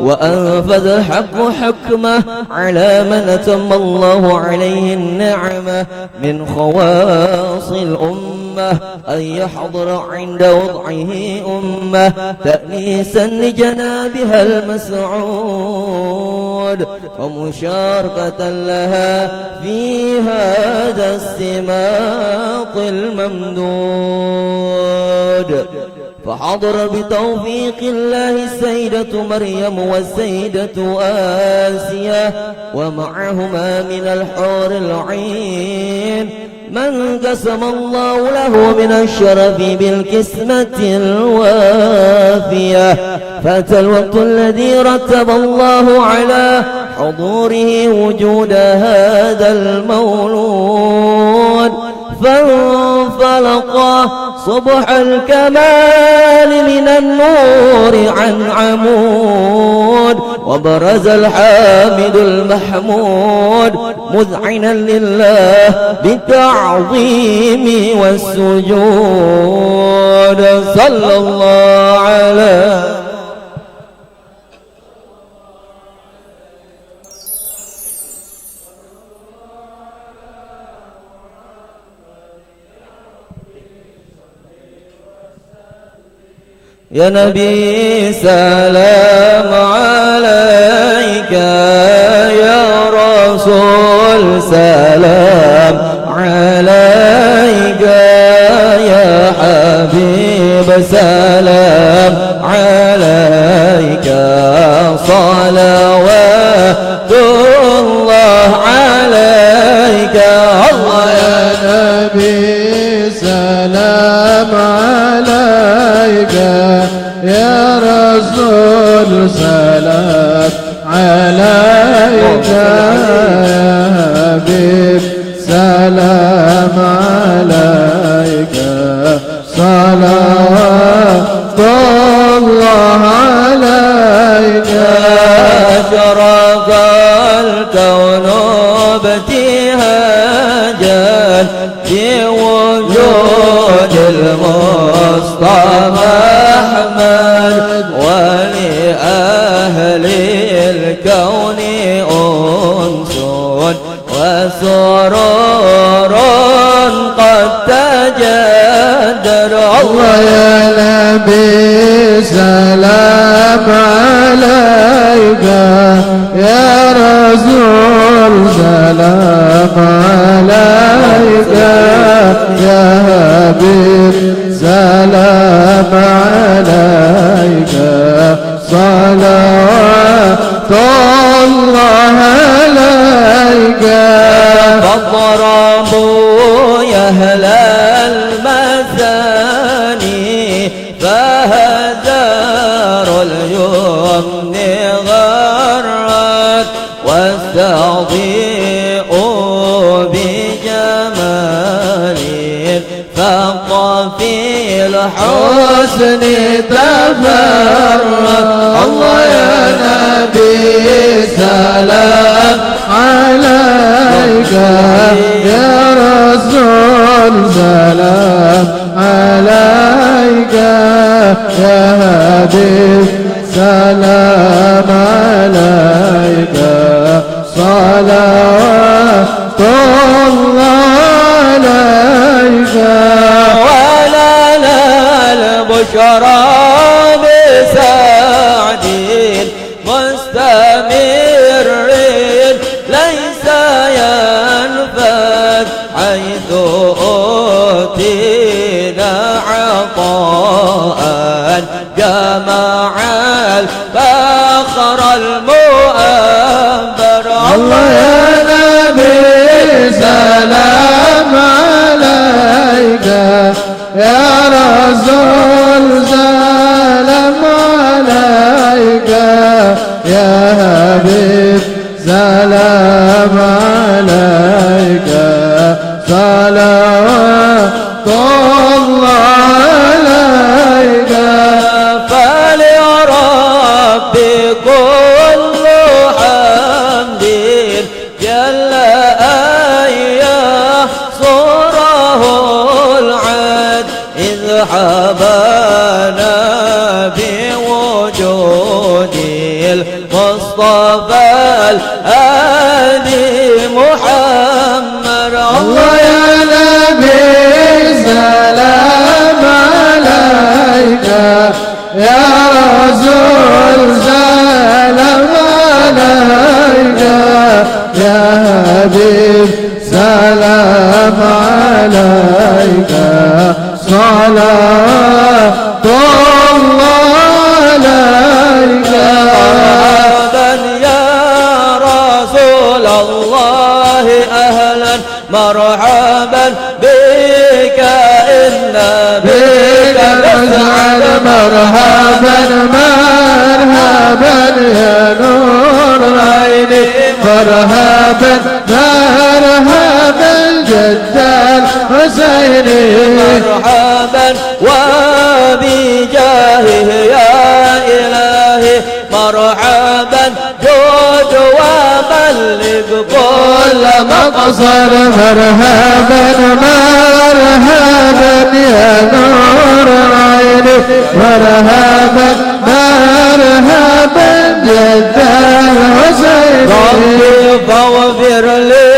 وأنفذ الحق حكمه على من أتم الله عليه النعمة من خواص الأمة أن يحضر عند وضعه أمة تأنيسا لجنابها المسعود ومشاركة لها في هذا السماط الممدود. فحضر بتوفيق الله السيدة مريم والسيدة آسيا ومعهما من الحور العين من قسم الله له من الشرف بالقسمة الوافية. فأتى الوقت الذي رتب الله على حضوره وجود هذا المولود، فانفلق صبح الكمال من النور عن عمود، وبرز الحامد المحمود مذعنا لله بالتعظيم والسجود. صلى الله على يا نبي سلام عليك، يا رسول سلام عليك، يا حبيب سلام عليك، صلوات الله عليك. الله يا نبي سلام عليك، يا رسول سلام عليك، يا حبيب سلام عليك، صلوات الله عليك. أشرق الكون ابتهاجا في وجود المصطفى أحمد، ولأهل الكون أنس وسرور قد تجدد. الله يا نبي سلام عليك، يا رسول سلام عليك، يا حبيب سلام عليك، صلوات الله عليك. فاضربوا يا أهل المثاني فهزار اليمن غرت، واستضيئوا بجمال فاق في الحسن تفرد. الله يا نبي سلام عليك، يا رسول سلام عليك، يا حبيب سلام عليك، صلوات الله عليك. ولنا البشرى بسعد مستمر ليس ينفد، حيث أوتينا عطاء جمع الفخر المؤبر. الله يا نبي سلام عليك، يا رسول سلام عليك، يا حبيب سلام عليك، صلوات الله عليك. فلرب كل حمد جل أن يحصره العد، إذ حبانا بوجوده المصطفى الهادي محمد. الله يا نبي سلام عليك، يا رسول سلام عليك، يا حبيب سلام عليك، صلاة الله عليك. مرحبا يا رسول الله، أهلا مرحبا بك، إن بك نسعد. مرحبا مرحبا يا نور عيني، مرحبا مرحبا جد الحسيني، مرحبا وبجاهه يا إلهي، مرحبا جود وبلغ كل مقصر. مرحبا مرحبا يا نور عيني، مرحبا مرحبا جد الحسين. ربي فاغفر لي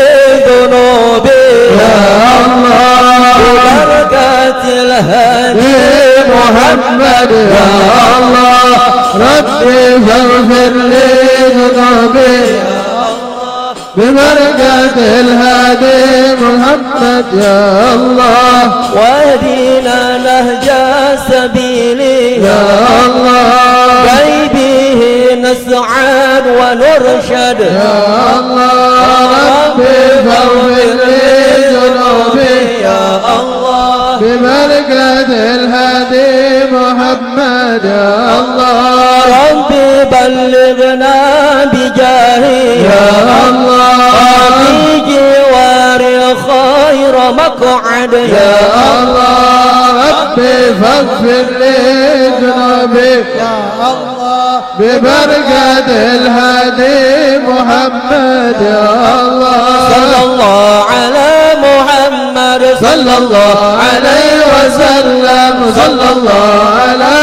ذنوبي يا الله ببركة الهدي محمد، يا الله ربي فاغفر لي ذنوبي ببركة الهادي محمد، يا الله واهدنا نهج سبيلي يا الله كي به نسعد ونرشد. يا الله ربي فاغفر لي ذنوبي يا الله ببركة الهادي محمد، يا الله ربي بلغنا بجاهي يا الله في جوار خير مقعد. يا الله ربي فاغفر لي ذنوبي يا الله ببركة الهادي محمد، يا الله صلى الله على محمد، صلى الله عليه وسلم، صلى الله على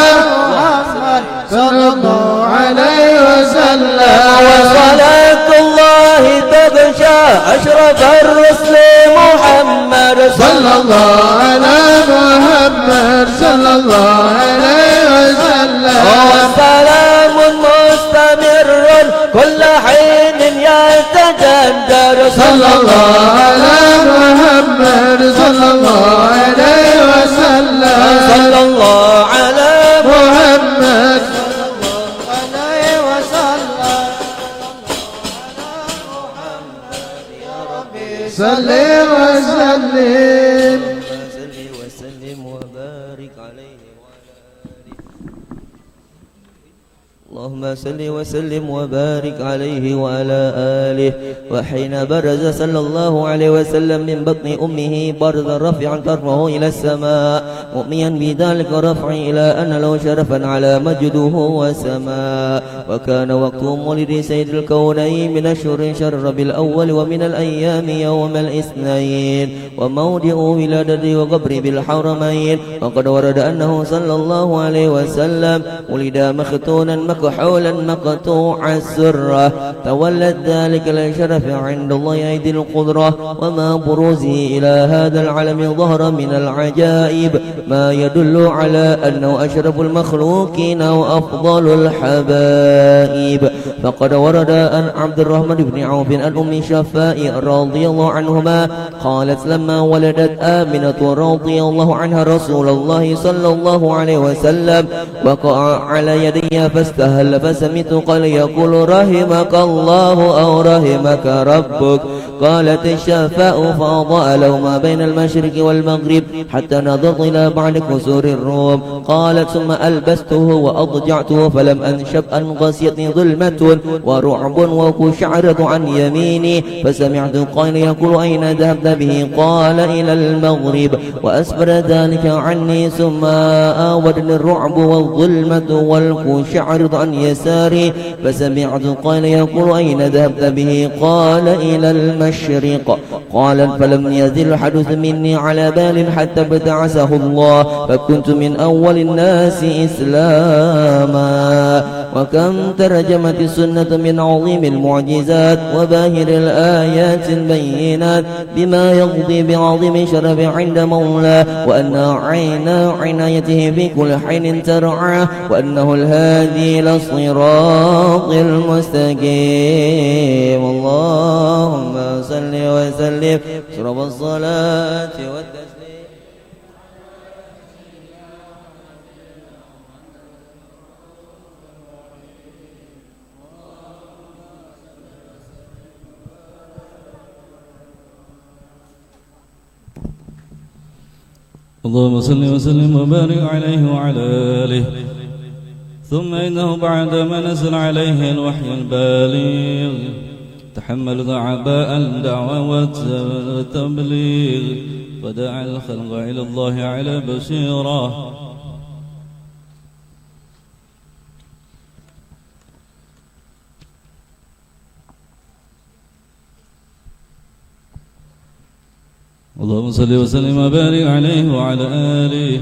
محمد، صلى الله عليه وسلم. وصلاة الله تغشى أشرف الرسل محمد، صلى الله على محمد، صلى الله عليه وسلم. وسلام مستمر كل حين يتجدد. صلى الله على محمد، صلى الله عليه وسلم. صلى الله على محمد عليه وسلم. صل وسلم. صل وسلم وبارك عليه اللهم صل وسلم وبارك عليه وعلى آله. وحين برز صلى الله عليه وسلم من بطن أمه برزا رفعا طرفه إلى السماء مؤميا بذلك رفع إلى أن له شرفا على مجده وسماء. وكان وقت مولد سيد الكونين من أشهر شر بالأول ومن الأيام يوم الاثنين وموضع ولادته وقبر بالحرمين. وقد ورد أنه صلى الله عليه وسلم ولد مختونا مكحولا مقطوع السرة تولد ذلك الشرف عند الله أيدي القدرة. وما بروزه إلى هذا العالم ظهر من العجائب ما يدل على أنه أشرف المخلوقين وأفضل الحبائب. فقد ورد أن عبد الرحمن بن عوف عن أم شفاء رضي الله عنهما قالت لما ولدت آمنة رضي الله عنها رسول الله صلى الله عليه وسلم وقع على يدي فاستهل فسمعت قال يقول رحمك الله أو رحمك ربك. قالت الشفاء فأضاء له ما بين المشرق والمغرب حتى نظرت إلى بعد كسور الروم. قالت ثم ألبسته وأضجعته فلم أنشب أن غسيتني ظلمة ورعب وكشعرت عن يميني فسمعت قال يقول أين ذهبت به؟ قال إلى المغرب وأسفر ذلك عني ثم آودني الرعب والظلمة والكشعرت عن يساري فسمعت قال يقول أين ذهبت به؟ قال إلى المشرق. قال فلم يزل الحدث مني على بال حتى ابتعثه الله فكنت من أول الناس إسلاما. وكم ترجمت السنة من عظيم المعجزات وباهر الآيات البينات بما يقضي بعظيم شرف عند مولاه، وأن عين عنايته في كل حين ترعاه، وأنه الهادي إلى الصراط المستقيم. اللهم صل وسلم شرف الصلاة والتسليم. اللهم صل وسلم وبارك عليه وعلى آله. ثم إنه بعدما نزل عليه الوحي البالغ تحمل عباء الدعوة والتبليغ فدعا الخلق إلى الله على بصيرة. اللهم صل وسلم وبارك عليه وعلى آله.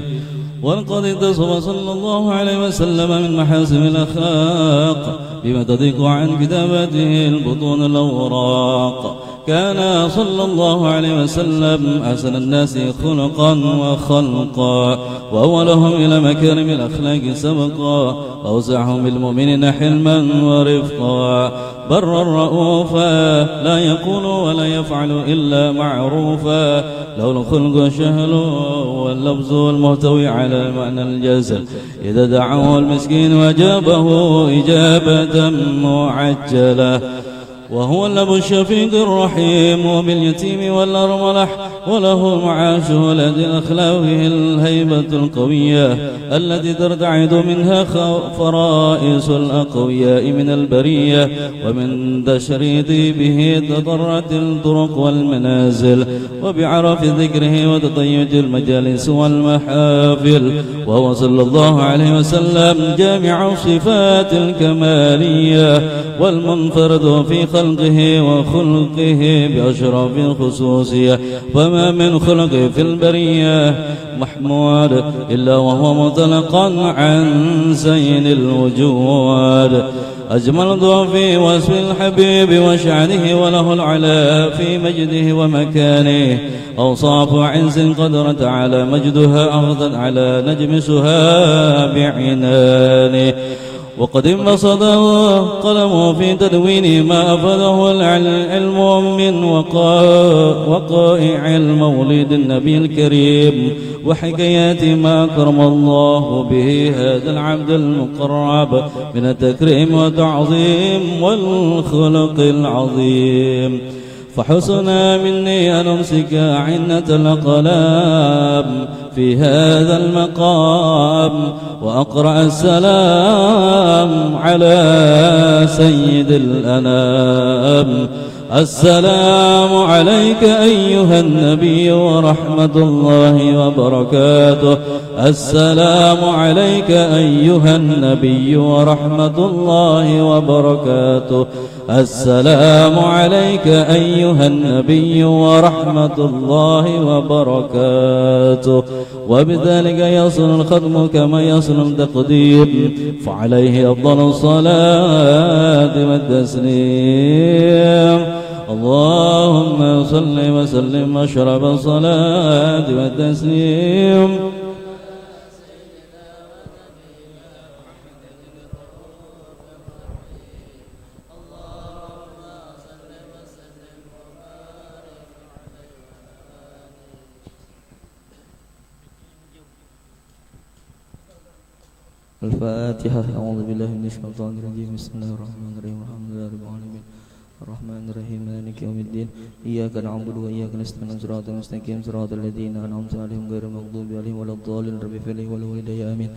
ولقد اتصف صلى الله عليه وسلم من محاسن الأخلاق بما تضيق عن كتابته البطون الأوراق. كان صلى الله عليه وسلم أحسن الناس خلقا وخلقا، وأولهم إلى مكارم الأخلاق سبقا، وأوسعهم بالمؤمنين حلما ورفقا، برا رؤوفا لا يقول ولا يفعل إلا معروفا، له الخلق شهل واللفظ المحتوي على معنى الجزل، إذا دعوه المسكين وجابه إجابة معجلة، وهو الأب الشفيق الرحيم باليتيم والأرملة، وله معاشه الذي أخلاقه الهيبة القوية التي ترتعد منها فرائس الأقوياء من البرية، ومن تشريد به تضرت الطرق والمنازل، وبعرف ذكره وتطيج المجالس والمحافل، وهو صلى الله عليه وسلم جامع الصفات الكمالية والمنفرد في خلقه وخلقه بأشرف الخصوصية، وما من خلق في البرية محمود إلا وهو مطلقا عن زين الوجود. أجمل ضوء في وصف الحبيب وشعنه، وله العلا في مجده ومكانه، أوصاف عز قدرت على مجدها أغضت على نجم سهاب عنانه، وقد انبسط قلمه في تدوين ما أفاده العلم من وقائع المولد النبي الكريم، وحكايات ما أكرم الله به هذا العبد المقرب من التكريم والتعظيم والخلق العظيم. فحسنا مني أن أمسك عنة الأقلام في هذا المقام، وأقرأ السلام على سيد الأنام. السلام عليك أيها النبي ورحمة الله وبركاته. السلام عليك أيها النبي ورحمة الله وبركاته. السلام عليك أيها النبي ورحمة الله وبركاته. وبذلك يصل الختم كما يصل التقديم، فعليه أفضل الصلاة والتسليم. اللهم صل وسلم أشرف الصلاة والتسليم. الفاتحة. أعوذ بالله من الشيطان الرجيم. بسم الله الرحمن الرحيم. الحمد لله رب العالمين الرحمن الرحيم مالك يوم الدين. إياك نعبد وإياك نستعين صراط المستقيم صراط الذين أنعمت عليهم غير المغضوب عليهم ولا الضالين. رب اغفر لي ولوالدي آمين.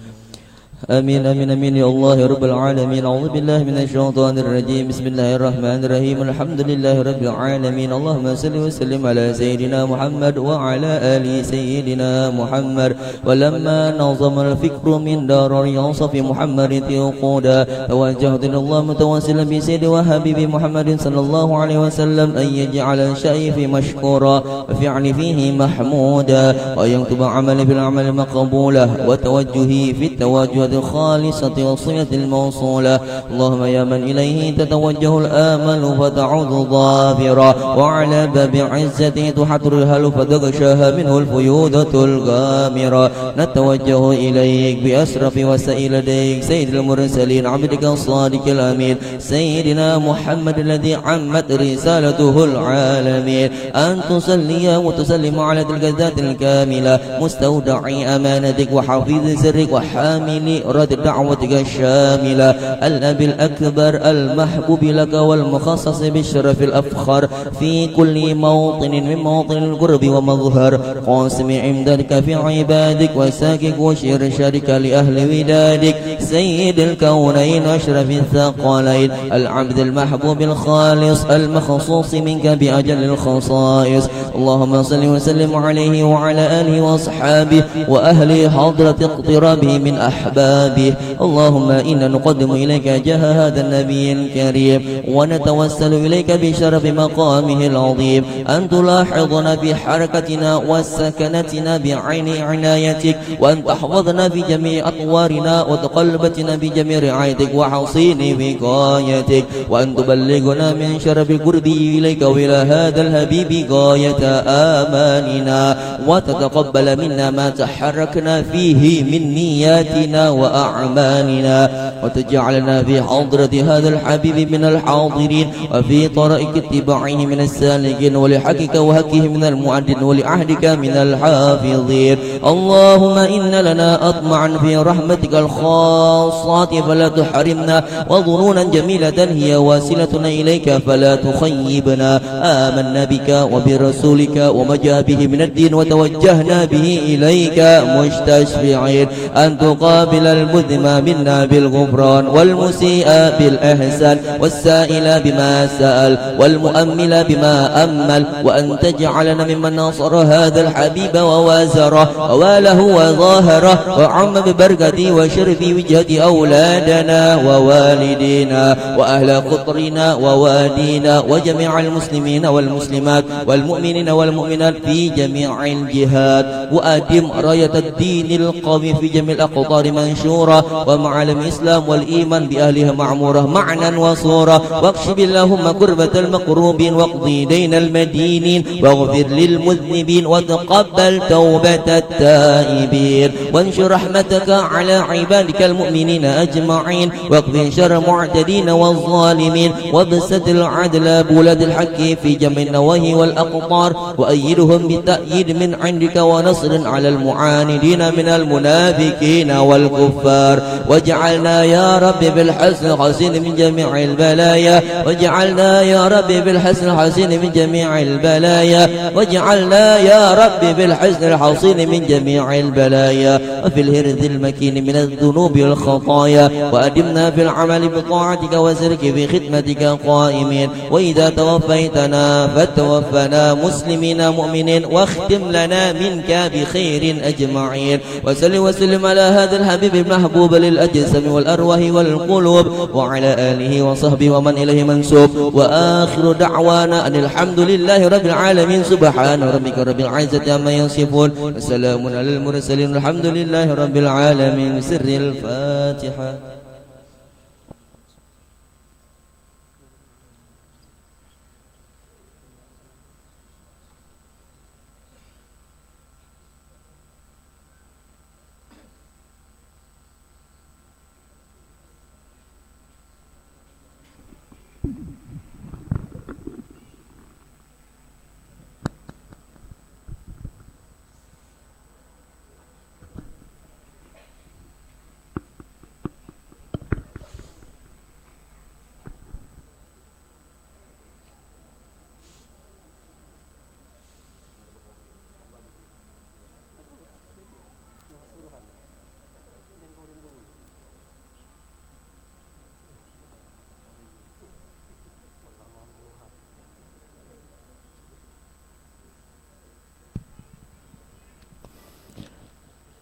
آمين آمين آمين يا الله يا رب العالمين. أعوذ بالله من الشيطان الرجيم. بسم الله الرحمن الرحيم. الحمد لله رب العالمين. اللهم صل وسلم على سيدنا محمد وعلى آل سيدنا محمد. ولما نظم الفكر من دار يوصف محمد ثقودا، توجهت إلى الله متواصلا بسيد وحبيب محمد صلى الله عليه وسلم أن يجعل الشيء في مشكورا وفعل فيه محمودا، ويكتب عملي في العمل مقبولا، وتوجهي في التوجه الخالصة والصلة الموصولة. اللهم يا من إليه تتوجه الآمل فتعود ظافرا، وعلى باب عزته تحضر الهل فتغشاها منه الفيوضة الغامرة. نتوجه إليك بأشرف وسائل لديك سيد المرسلين عبدك الصادق الأمين سيدنا محمد الذي عمت رسالته العالمين، أن تصلي وتسلم على تلك الذات الكاملة مستودع أمانتك وحفيظ سرك وحامل رد دعوتك الشاملة، الأب الأكبر المحبوب لك والمخصص بالشرف الأفخر في كل موطن من مواطن القرب ومظهر، قاسم عمدك في عبادك وساكك وشرشارك لأهل ودادك، سيد الكونين أشرف الثقلين، العبد المحبوب الخالص المخصوص منك بأجل الخصائص. اللهم صل وسلم عليه وعلى آله وأصحابه وأهل حضرة اقترابه من أحبابه. اللهم إنا نقدم إليك جاه هذا النبي الكريم ونتوسل إليك بشرف مقامه العظيم أن تلاحظنا بحركتنا وسكنتنا بعين عنايتك، وأن تحفظنا في جميع أطوارنا وتقلبتنا بجميع رعايتك وحصين بقايتك، وأن تبلغنا من شرف قربي إليك وإلى هذا الحبيب غاية آماننا، وتتقبل منا ما تحركنا فيه من نياتنا وأعمالنا، وتجعلنا في حضرة هذا الحبيب من الحاضرين وفي طريق اتباعه من السالكين، ولحقك وهكه من المعدين ولعهدك من الحافظين. اللهم إن لنا أطمعا في رحمتك الخاصة فلا تحرمنا، وظنونا جميلة هي واسلتنا إليك فلا تخيبنا. آمنا بك وبرسولك وما جاء به من الدين وتوجهنا به إليك مستشفعين أن تقابل المذنب منا بالغفران، والمسيء بالإحسان، والسائل بما سأل، والمؤمل بما أمل، وأن تجعلنا ممن نصر هذا الحبيب ووازره وواله وظاهره وعم ببركة وشرف وجهة أولادنا ووالدينا وأهل قطرنا ووادينا وجميع المسلمين والمسلمات والمؤمنين والمؤمنات في جميع الجهات، وأدم راية الدين القوي في جميع الأقطار منشورة، ومعالم الإسلام والإيمان بأهلها معمورة معنا وصورة، واكشف اللهم كربة المقروبين واقضي دين المدينين واغفر للمذنبين وتقبل توبة التائبين، وانشر رحمتك على عبادك المؤمنين أجمعين، واقضي شر معتدين والظالمين، وابسط العدل بولاد الحق في جميع النواهي والأقطار، وأيدهم بتأييد من عندك ونصر على المعاندين من المنافقين والكفار، واجعلنا يا رب بالحسن الحسين من جميع البلايا، واجعلنا يا رب بالحسن الحسين من جميع البلايا، واجعلنا يا رب بالحسن الحسين من جميع البلايا، وفي الهرذ المكين من الذنوب والخطايا، وأدمنا في العمل بطاعتك وسرك في خدمتك قائمين، وإذا توفيتنا فتوفنا مسلمين مؤمنين، واختم لنا منك بخير أجمعين. وسل وسلم على هذا الحبيب المحبوب للأجسام والأرواح والقلوب وعلى آله وصحبه ومن إليه منسوب، وآخر دعوانا أن الحمد لله رب العالمين. سبحان ربك رب العزة عما يصفون وسلام على المرسلين الحمد لله رب العالمين. سر الفاتحة.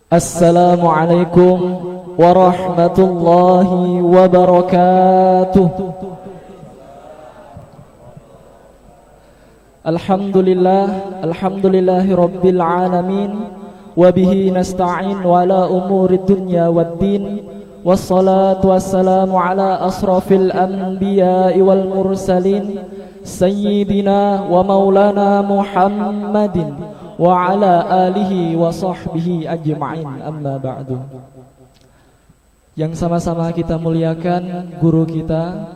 Assalamualaikum warahmatullahi wabarakatuh. Alhamdulillahi rabbil alamin, wa bihi nasta'in wala umuri dunya waddin, والصلاة والسلام على أشرف الأنبياء والمرسلين سيدنا ومولانا محمد وعلى آله وصحبه أجمعين أما بعد. Yang sama-sama kita muliakan guru kita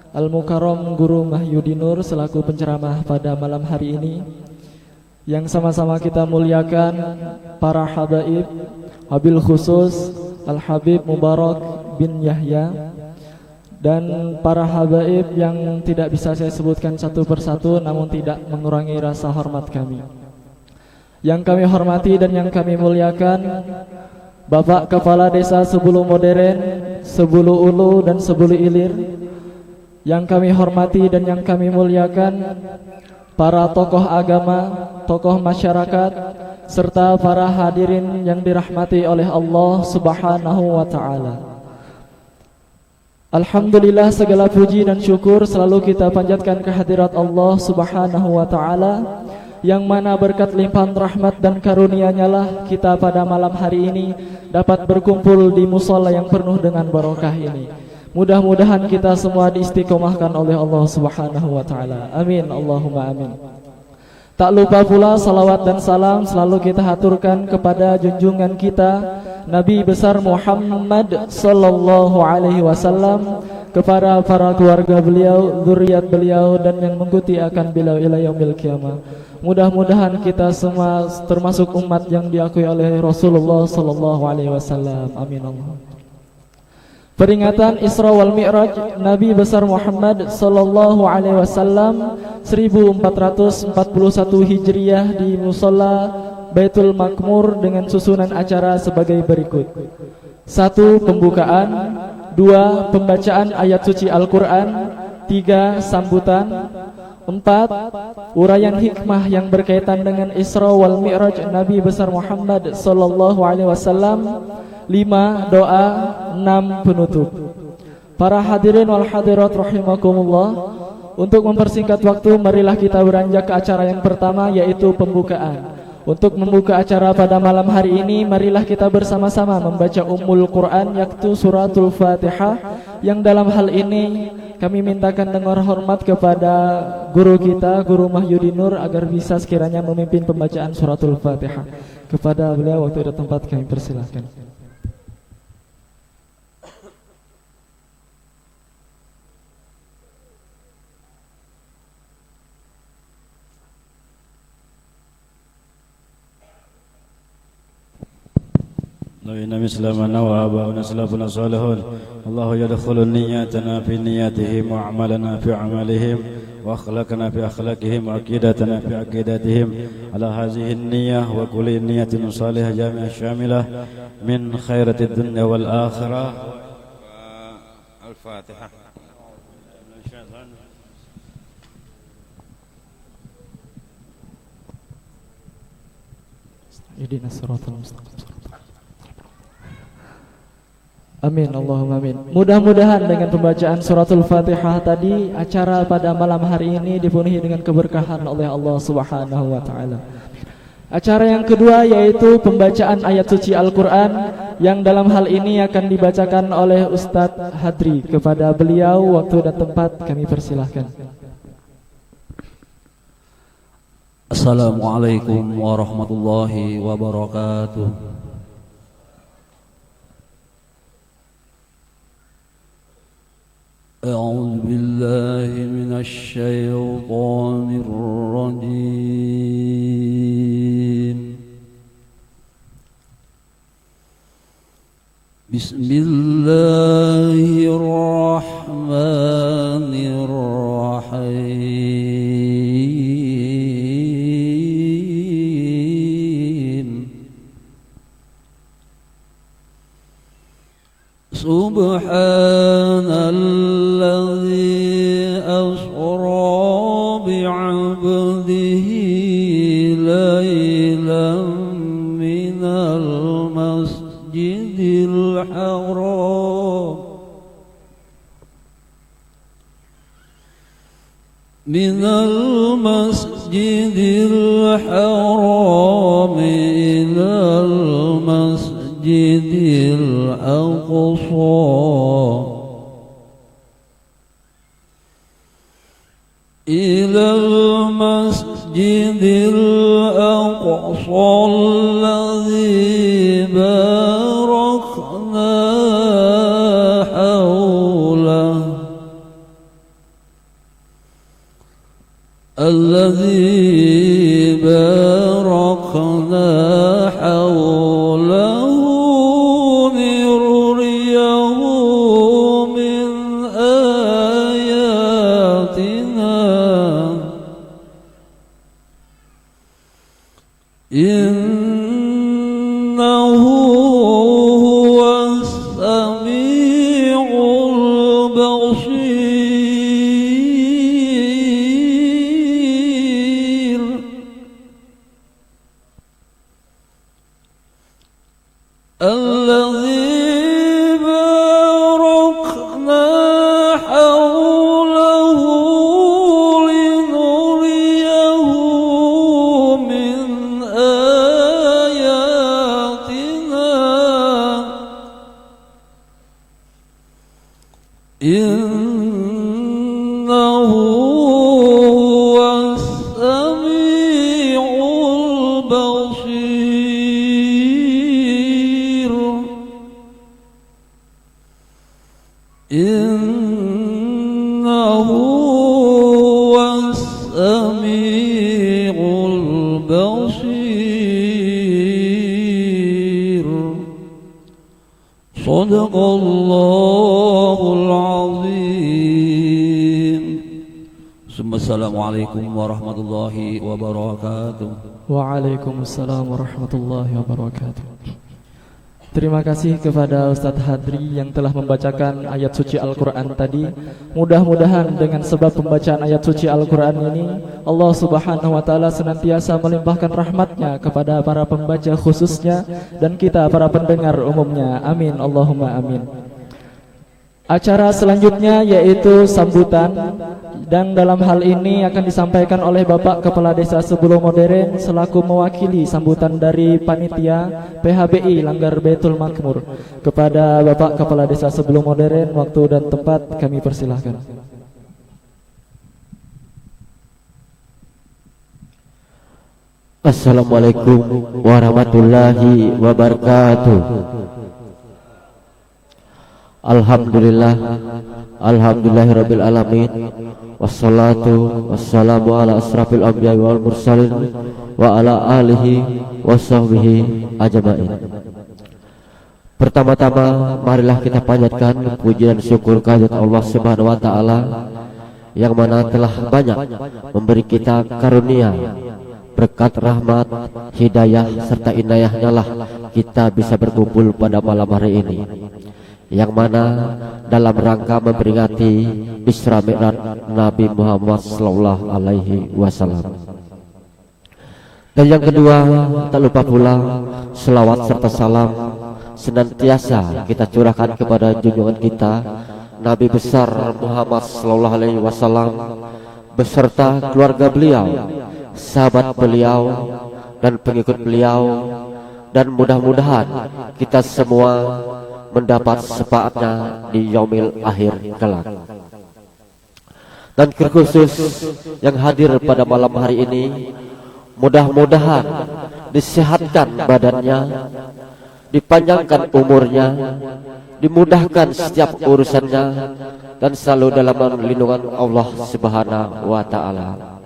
Al-Mukarram Guru Mahyudinur selaku penceramah pada malam hari ini. Yang sama-sama kita muliakan para habaib, wabil khusus Al-Habib Mubarak bin Yahya, dan para habaib yang tidak bisa saya sebutkan satu persatu namun tidak mengurangi rasa hormat kami. Yang kami hormati dan yang kami muliakan Bapak Kepala Desa Sebulu Modern, Sebulu Ulu dan Sebulu Ilir. Yang kami hormati dan yang kami muliakan para tokoh agama, tokoh masyarakat, serta para hadirin yang dirahmati oleh Allah Subhanahu wa ta'ala. Alhamdulillah, segala puji dan syukur selalu kita panjatkan kehadirat Allah Subhanahu wa ta'ala, yang mana berkat limpahan rahmat dan karunia-Nya lah kita pada malam hari ini dapat berkumpul di musala yang penuh dengan barokah ini. Mudah-mudahan kita semua diistiqomahkan oleh Allah Subhanahu wa ta'ala. Amin, Allahumma amin. Tak lupa pula salawat dan salam selalu kita haturkan kepada junjungan kita Nabi besar Muhammad sallallahu alaihi wasallam, kepada para keluarga beliau, zuriat beliau, dan yang mengikuti akan beliau ila yaumil qiyamah. Mudah-mudahan kita semua termasuk umat yang diakui oleh Rasulullah sallallahu alaihi wasallam. Amin Allah. Peringatan Isra wal Mi'raj Nabi besar Muhammad sallallahu alaihi wasallam 1441 Hijriah di Musalla Baitul Makmur dengan susunan acara sebagai berikut. 1. Pembukaan. 2. Pembacaan ayat suci Al-Quran. 3. Sambutan. 4. Uraian hikmah yang berkaitan dengan Isra wal Mi'raj Nabi besar Muhammad sallallahu alaihi wasallam. 5. Doa. 6. Penutup. Para hadirin wal hadirat rahimakumullah, untuk mempersingkat waktu, marilah kita beranjak ke acara yang pertama, yaitu pembukaan. Untuk membuka acara pada malam hari ini, marilah kita bersama-sama membaca Ummul Quran, yaitu suratul Fatihah, yang dalam hal ini kami mintakan dengar hormat kepada guru kita, Guru Mahyudinur, agar bisa sekiranya memimpin pembacaan suratul Fatihah. Kepada beliau waktu dan tempat kami persilahkan. نبينا مسلمنا وآباؤنا سلفنا صالحون. الله يدخل نياتنا في نياتهم وأعمالنا في أعمالهم وأخلاقنا في أخلاقهم وعقيدتنا في عقيدتهم على هذه النية وكل نية صالحة جامعة شاملة من خيرة الدنيا والآخرة. الفاتحة. اهدنا الصراط المستقيم. Amin, Allahumma amin. Mudah-mudahan dengan pembacaan suratul Fatihah tadi, acara pada malam hari ini dipenuhi dengan keberkahan oleh Allah Subhanahu wa ta'ala. Acara yang kedua yaitu pembacaan ayat suci Al-Quran, yang dalam hal ini akan dibacakan oleh Ustadz Hadri. Kepada beliau waktu dan tempat kami persilahkan. Assalamualaikum warahmatullahi wabarakatuh. أعوذ بالله من الشيطان الرجيم. بسم الله الرحمن الرحيم. سبحان الذي أسرى بعبده ليلا من المسجد الحرام إلى المسجد المسجد الأقصى الذي باركنا حوله لنريه من آياتنا إنه هو السميع البصير الذي باركنا حوله لنريه من آياتنا إنه هو السميع البصير إنه هو السميع البصير صدق الله العظيم ثم السلام عليكم ورحمة الله وبركاته. Waalaikumsalam warahmatullahi wabarakatuh. Terima kasih kepada Ustadz Hadri yang telah membacakan ayat suci Al-Quran tadi. Mudah-mudahan dengan sebab pembacaan ayat suci Al-Quran ini, Allah Subhanahu wa Ta'ala senantiasa melimpahkan rahmatnya kepada para pembaca khususnya dan kita para pendengar umumnya. Amin, Allahumma amin. Acara selanjutnya yaitu sambutan, dan dalam hal ini akan disampaikan oleh Bapak Kepala Desa Sebelum Modern selaku mewakili sambutan dari panitia PHBI Langgar Baitul Makmur. Kepada Bapak Kepala Desa Sebelum Modern, waktu dan tempat kami persilahkan. Assalamualaikum warahmatullahi wabarakatuh. Alhamdulillah, alhamdulillahirabbil alamin. Wassalatu wassalamu ala asrafil anbiya wal mursalin wa ala alihi washabbihi ajmain. Pertama-tama marilah kita panjatkan puji dan syukur kehadirat Allah Subhanahu wa taala yang mana telah banyak memberi kita karunia, berkat rahmat, hidayah serta inayahnya lah kita bisa berkumpul pada malam hari ini, yang mana dalam rangka memperingati Isra Mi'raj Nabi Muhammad sallallahu alaihi wasallam. Dan yang kedua, tak lupa pula selawat serta salam senantiasa kita curahkan kepada junjungan kita Nabi besar Muhammad sallallahu alaihi wasallam beserta keluarga beliau, sahabat beliau dan pengikut beliau, dan mudah-mudahan kita semua mendapat syafaatnya di yaumil akhir kelak. Dan terkhusus yang hadir pada malam hari ini, mudah-mudahan disehatkan badannya, dipanjangkan umurnya, dimudahkan setiap urusannya, dan selalu dalam lindungan Allah Subhanahu wa taala.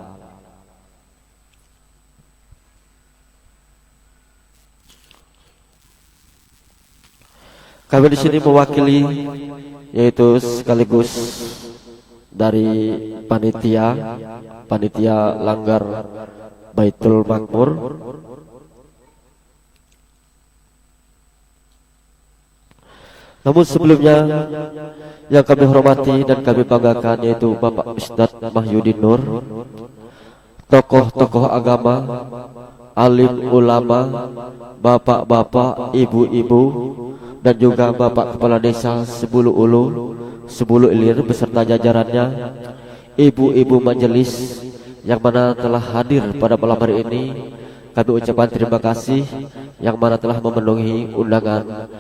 Kami di sini mewakili, yaitu sekaligus dari panitia Langgar Baitul Makmur. Namun sebelumnya yang kami hormati dan kami banggakan yaitu Bapak Ustadz Mahyudin Nur, tokoh-tokoh agama, alim ulama, bapak-bapak, ibu-ibu, dan juga Bapak Kepala Desa Sebulu Ulu, Sebulu Ilir beserta jajarannya, ibu-ibu majelis yang mana telah hadir pada malam hari ini. Kami ucapkan terima kasih yang mana telah memenuhi undangan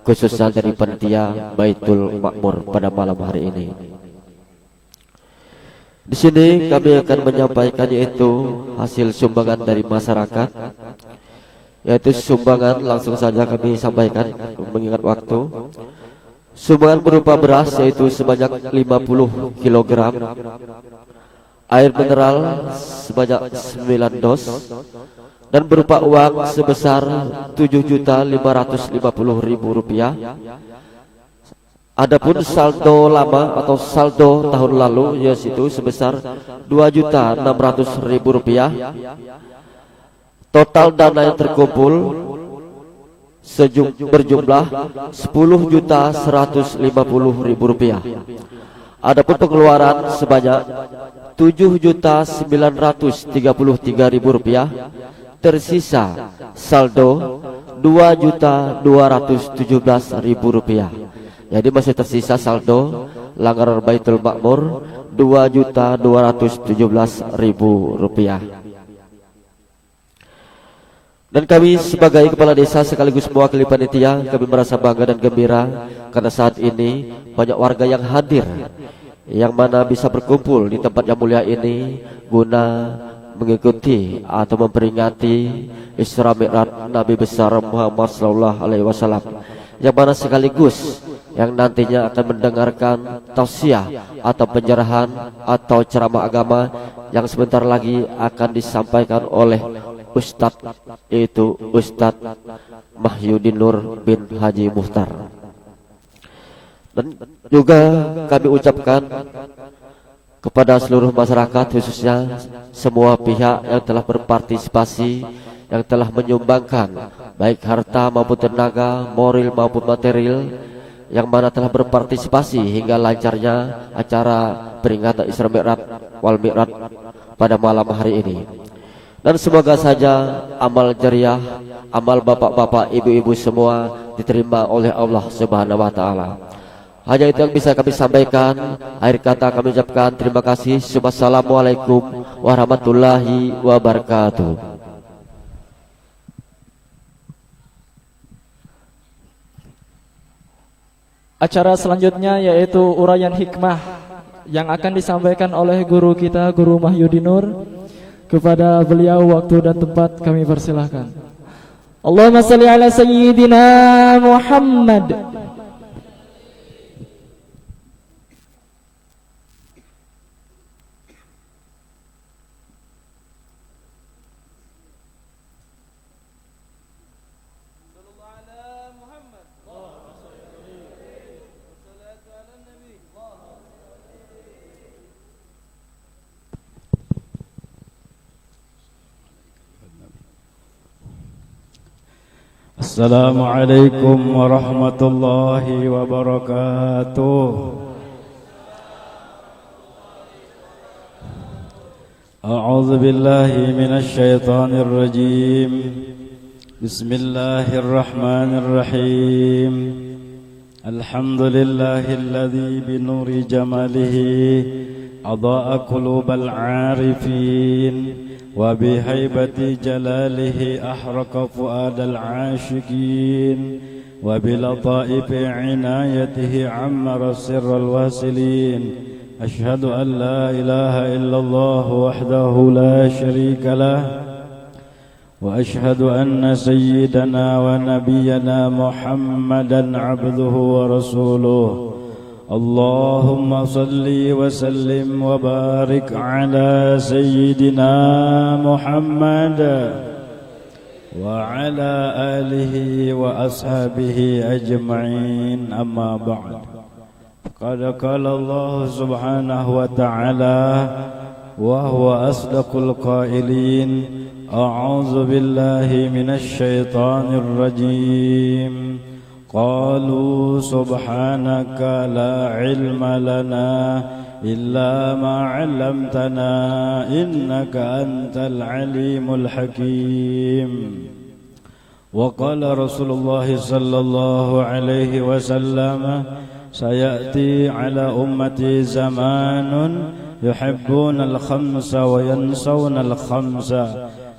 khususnya dari panitia Baitul Makmur pada malam hari ini. Di sini kami akan menyampaikan yaitu hasil sumbangan dari masyarakat, yaitu sumbangan langsung saja kami sampaikan mengingat waktu. Sumbangan berupa beras yaitu sebanyak 50 kg, air mineral sebanyak 9 dos, dan berupa uang sebesar Rp7.550.000. Adapun saldo lama atau saldo tahun lalu yaitu sebesar Rp2.600.000. Total dana yang terkumpul berjumlah Rp10.150.000. Adapun pengeluaran sebanyak Rp7.933.000. Tersisa saldo Rp2.217.000. Jadi masih tersisa saldo langgaran Baitul Makmur Rp2.217.000. Dan kami sebagai kepala desa sekaligus mewakili panitia, kami merasa bangga dan gembira karena saat ini banyak warga yang hadir, yang mana bisa berkumpul di tempat yang mulia ini guna mengikuti atau memperingati Isra Mi'raj Nabi besar Muhammad SAW, yang mana sekaligus yang nantinya akan mendengarkan tausiah atau penjarahan atau ceramah agama yang sebentar lagi akan disampaikan oleh Ustadz, yaitu Ustadz Mahyudin Nur bin Haji Muhtar. Dan juga kami ucapkan kepada seluruh masyarakat, khususnya semua pihak yang telah berpartisipasi, yang telah menyumbangkan baik harta maupun tenaga, moral maupun material, yang mana telah berpartisipasi hingga lancarnya acara peringatan Isra Mi'raj wal Mi'raj pada malam hari ini. Dan semoga saja amal jariah, amal bapak-bapak, ibu-ibu semua diterima oleh Allah Subhanahu wa taala. Hanya itu yang bisa kami sampaikan. Akhir kata kami ucapkan terima kasih. Wassalamualaikum warahmatullahi wabarakatuh. Acara selanjutnya yaitu uraian hikmah yang akan disampaikan oleh guru kita, Guru Mahyudin Nur. Kepada beliau waktu dan tempat kami persilahkan. Allahumma salli ala sayyidina Muhammad. Assalamualaikum warahmatullahi wabarakatuh. A'udzu billahi minasy syaithanir rajim. Bismillahirrahmanirrahim. Alhamdulillahilladzi bi nuri jamalihi adaa'a qulubal 'arifin وبهيبة جلاله أحرق فؤاد العاشقين وبلطائف عنايته عمر سر الواصلين أشهد أن لا إله إلا الله وحده لا شريك له وأشهد أن سيدنا ونبينا محمدا عبده ورسوله اللهم صل وسلم وبارك على سيدنا محمد وعلى آله وأصحابه أجمعين أما بعد قد قال الله سبحانه وتعالى وهو أصدق القائلين أعوذ بالله من الشيطان الرجيم قالوا سبحانك لا علم لنا إلا ما علمتنا إنك أنت العليم الحكيم وقال رسول الله صلى الله عليه وسلم سيأتي على أمتي زمان يحبون الخمس وينسون الخمس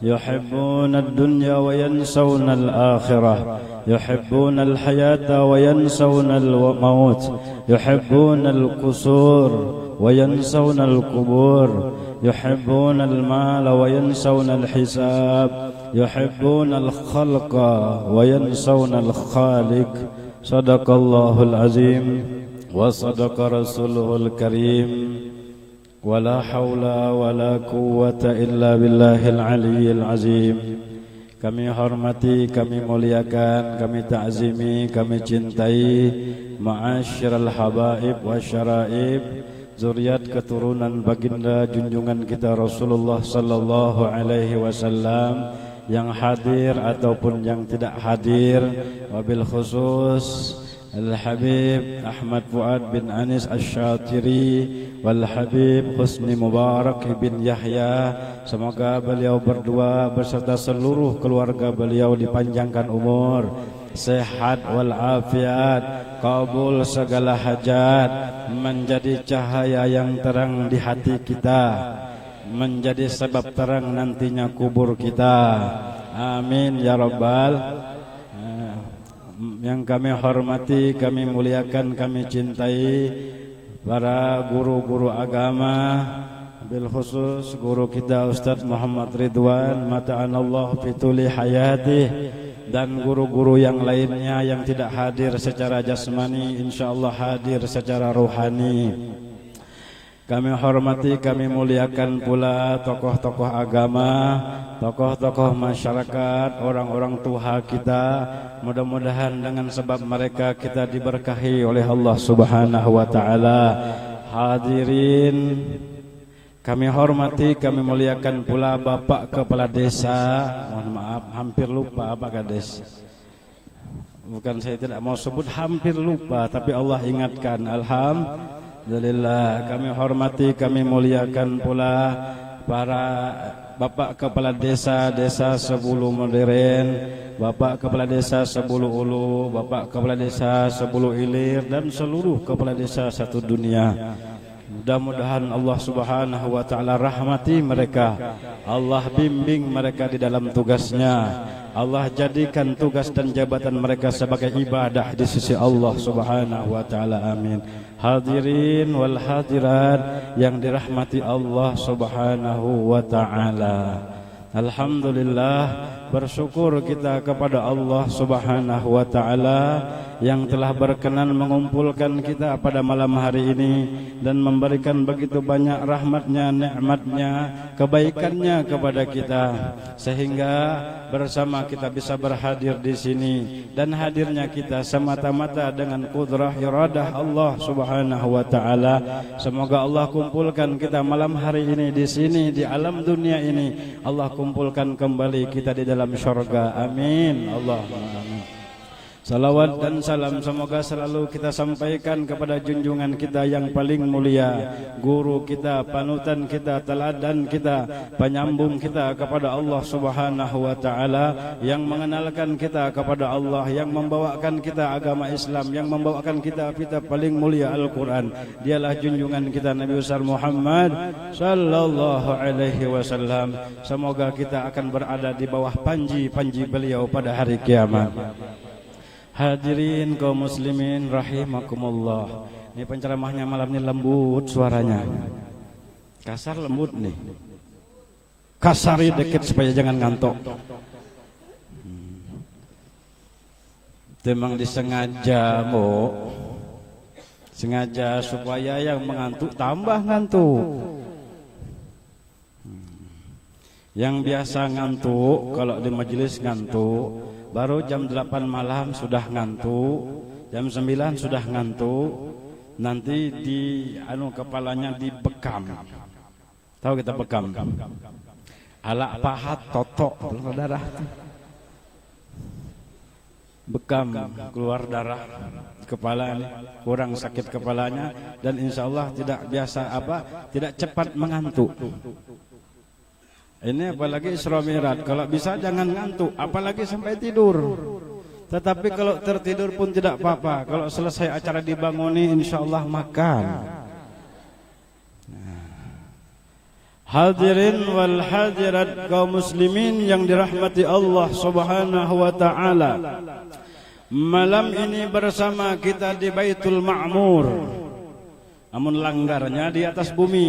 يحبون الدنيا وينسون الآخرة يحبون الحياة وينسون الموت يحبون القصور وينسون القبور يحبون المال وينسون الحساب يحبون الخلق وينسون الخالق صدق الله العظيم وصدق رسوله الكريم ولا حول ولا قوة إلا بالله العلي العظيم. Kami hormati, kami muliakan, kami ta'zimi, kami cintai ma'asyiral habaib wa syaraib, zuriat keturunan baginda junjungan kita Rasulullah sallallahu alaihi wasallam yang hadir ataupun yang tidak hadir, wabil khusus Al-Habib Ahmad Fuad bin Anis Asy-Syatiri wal Habib Husni Mubarak bin Yahya. Semoga beliau berdua beserta seluruh keluarga beliau dipanjangkan umur, sehat wal afiat, kabul segala hajat, menjadi cahaya yang terang di hati kita, menjadi sebab terang nantinya kubur kita. Amin ya rabbal. Yang kami hormati, kami muliakan, kami cintai para guru-guru agama, bil khusus guru kita Ustaz Muhammad Ridwan mata'anallah fituli hayatih, dan guru-guru yang lainnya yang tidak hadir secara jasmani insyaallah hadir secara rohani. Kami hormati, kami muliakan pula tokoh-tokoh agama, tokoh-tokoh masyarakat, orang-orang tua kita. Mudah-mudahan dengan sebab mereka kita diberkahi oleh Allah Subhanahu wa taala. Hadirin, kami hormati, kami muliakan pula Bapak Kepala Desa. Mohon maaf, hampir lupa Pak Kades. Bukan saya tidak mau sebut, hampir lupa, tapi Allah ingatkan. Alhamdulillah, kami hormati, kami muliakan pula para Bapak Kepala Desa Sebulu Modern, Bapak Kepala Desa Sebulu Ulu, Bapak Kepala Desa Sebulu Ilir, dan seluruh Kepala Desa satu dunia. Mudah-mudahan Allah Subhanahu wa taala rahmati mereka, Allah bimbing mereka di dalam tugasnya, Allah jadikan tugas dan jabatan mereka sebagai ibadah di sisi Allah Subhanahu wa taala. Amin. Hadirin wal hadirat yang dirahmati Allah Subhanahu wa taala. Alhamdulillah, bersyukur kita kepada Allah Subhanahu wa taala yang telah berkenan mengumpulkan kita pada malam hari ini dan memberikan begitu banyak rahmatnya, nikmatnya, kebaikannya kepada kita, sehingga bersama kita bisa berhadir di sini, dan hadirnya kita semata-mata dengan kudrah iradah Allah Subhanahu wa taala. Semoga Allah kumpulkan kita malam hari ini di sini, di alam dunia ini, Allah kumpulkan kembali kita di dalam syurga. Amin. Allahumma amin. Salawat dan salam semoga selalu kita sampaikan kepada junjungan kita yang paling mulia, guru kita, panutan kita, teladan kita, penyambung kita kepada Allah Subhanahu wa taala, yang mengenalkan kita kepada Allah, yang membawakan kita agama Islam, yang membawakan kita paling mulia Al-Qur'an. Dialah junjungan kita Nabi besar Muhammad sallallahu alaihi wasallam. Semoga kita akan berada di bawah panji-panji beliau pada hari kiamat. Hadirin kaum muslimin rahimakumullah. Ini penceramahnya malam ini lembut suaranya. Kasar lembut nih. Kasari dikit supaya jangan ngantuk. Memang disengaja, Mo. Sengaja supaya yang mengantuk tambah ngantuk. Yang biasa ngantuk kalau di majelis ngantuk, baru jam 8 malam sudah ngantuk, jam 9 sudah ngantuk, nanti di kepalanya dibekam. Tahu kita bekam? Alak pahat totok darah. Bekam, keluar darah kepala, kurang sakit kepalanya, dan insya Allah tidak biasa tidak cepat mengantuk. Ini apalagi Isra Mi'raj, kalau bisa jangan ngantuk, apalagi sampai tidur. Tetapi kalau tertidur pun tidak apa-apa. Kalau selesai acara dibanguni, insya Allah makan. Hadirin wal hadirat kaum muslimin yang dirahmati Allah Subhanahu wa taala. Malam ini bersama kita di Baitul Ma'mur, namun langgarnya di atas bumi.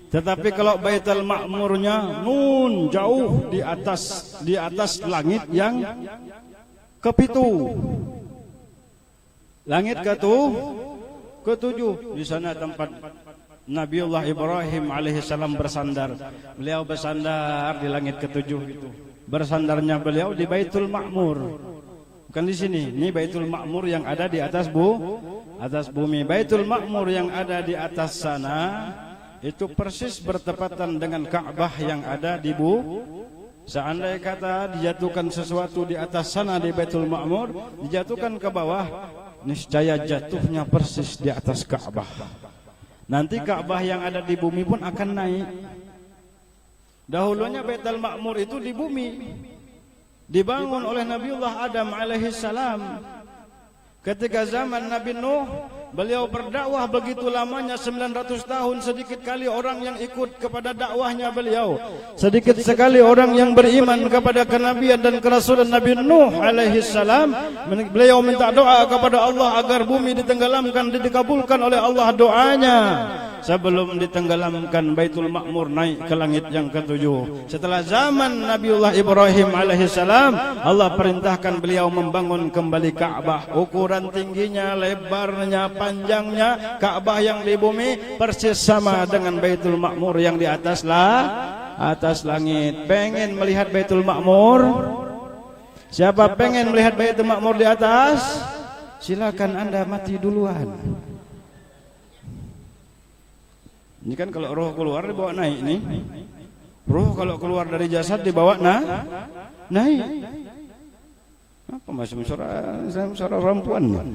Tetapi kalau Baitul Ma'murnya nun jauh di atas langit yang kepitu. Langit ketujuh. Di sana tempat Nabiullah Ibrahim alaihissalam bersandar. Beliau bersandar di langit ketujuh itu. Bersandarnya beliau di Baitul Ma'mur. Bukan di sini. Ini Baitul Ma'mur yang ada di atas bumi. Baitul Ma'mur yang ada di atas sana itu persis bertepatan dengan Ka'bah yang ada di Seandainya kata dijatuhkan sesuatu di atas sana di Baitul Ma'mur, dijatuhkan ke bawah, niscaya jatuhnya persis di atas Ka'bah. Nanti Ka'bah yang ada di bumi pun akan naik. Dahulunya Baitul Ma'mur itu di bumi, dibangun oleh Nabiullah Adam alaihissalam. Ketika zaman Nabi Nuh, beliau berdakwah begitu lamanya 900 tahun, sedikit kali orang yang ikut kepada dakwahnya beliau. Sedikit sekali orang yang beriman kepada kenabian dan kerasulan Nabi Nuh alaihi salam. Beliau minta doa kepada Allah agar bumi ditenggelamkan, dikabulkan oleh Allah doanya. Sebelum ditenggelamkan, Baitul Ma'mur naik ke langit yang ketujuh. Setelah zaman Nabiullah Ibrahim alaihissalam, Allah perintahkan beliau membangun kembali Ka'bah. Ukuran tingginya, lebarnya, panjangnya, Ka'bah yang di bumi persis sama dengan Baitul Ma'mur yang di atas langit. Pengen melihat Baitul Ma'mur? Siapa pengen melihat Baitul Ma'mur di atas? Silakan Anda mati duluan. Ini kan kalau roh keluar dibawa naik nih. Roh kalau keluar dari jasad dibawa naik. Apa masih suara perempuan?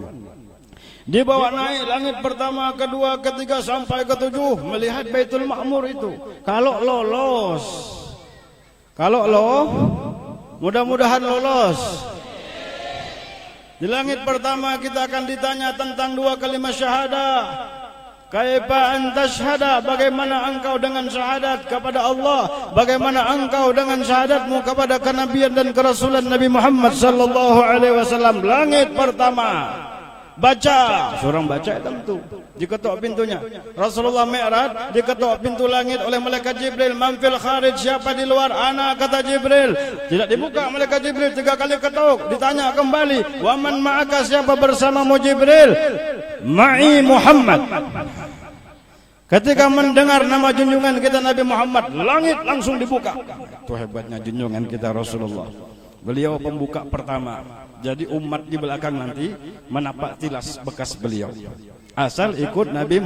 Dibawa naik langit pertama, kedua, ketiga sampai ketujuh, melihat Baitul Ma'mur itu. Kalau mudah-mudahan lolos. Di langit pertama kita akan ditanya tentang dua kalimat syahadah. Kaifa anta syahada, bagaimana engkau dengan syahadat kepada Allah, bagaimana engkau dengan syahadatmu kepada kenabian dan kerasulan Nabi Muhammad sallallahu alaihi wasallam. Langit pertama, baca, seorang baca tentu diketuk pintunya. Rasulullah Mi'raj diketuk pintu langit oleh malaikat Jibril. Man fil kharij, siapa di luar? Ana, kata Jibril. Tidak dibuka malaikat Jibril, 3 kali ketuk, ditanya kembali, wa man ma'aka, siapa bersamamu Jibril? Ma'i Muhammad. Ketika mendengar nama junjungan kita Nabi Muhammad, langit langsung dibuka. Itu hebatnya junjungan kita Rasulullah. Beliau pembuka pertama. Jadi umat di belakang nanti menapak tilas bekas beliau. Asal ikut Nabi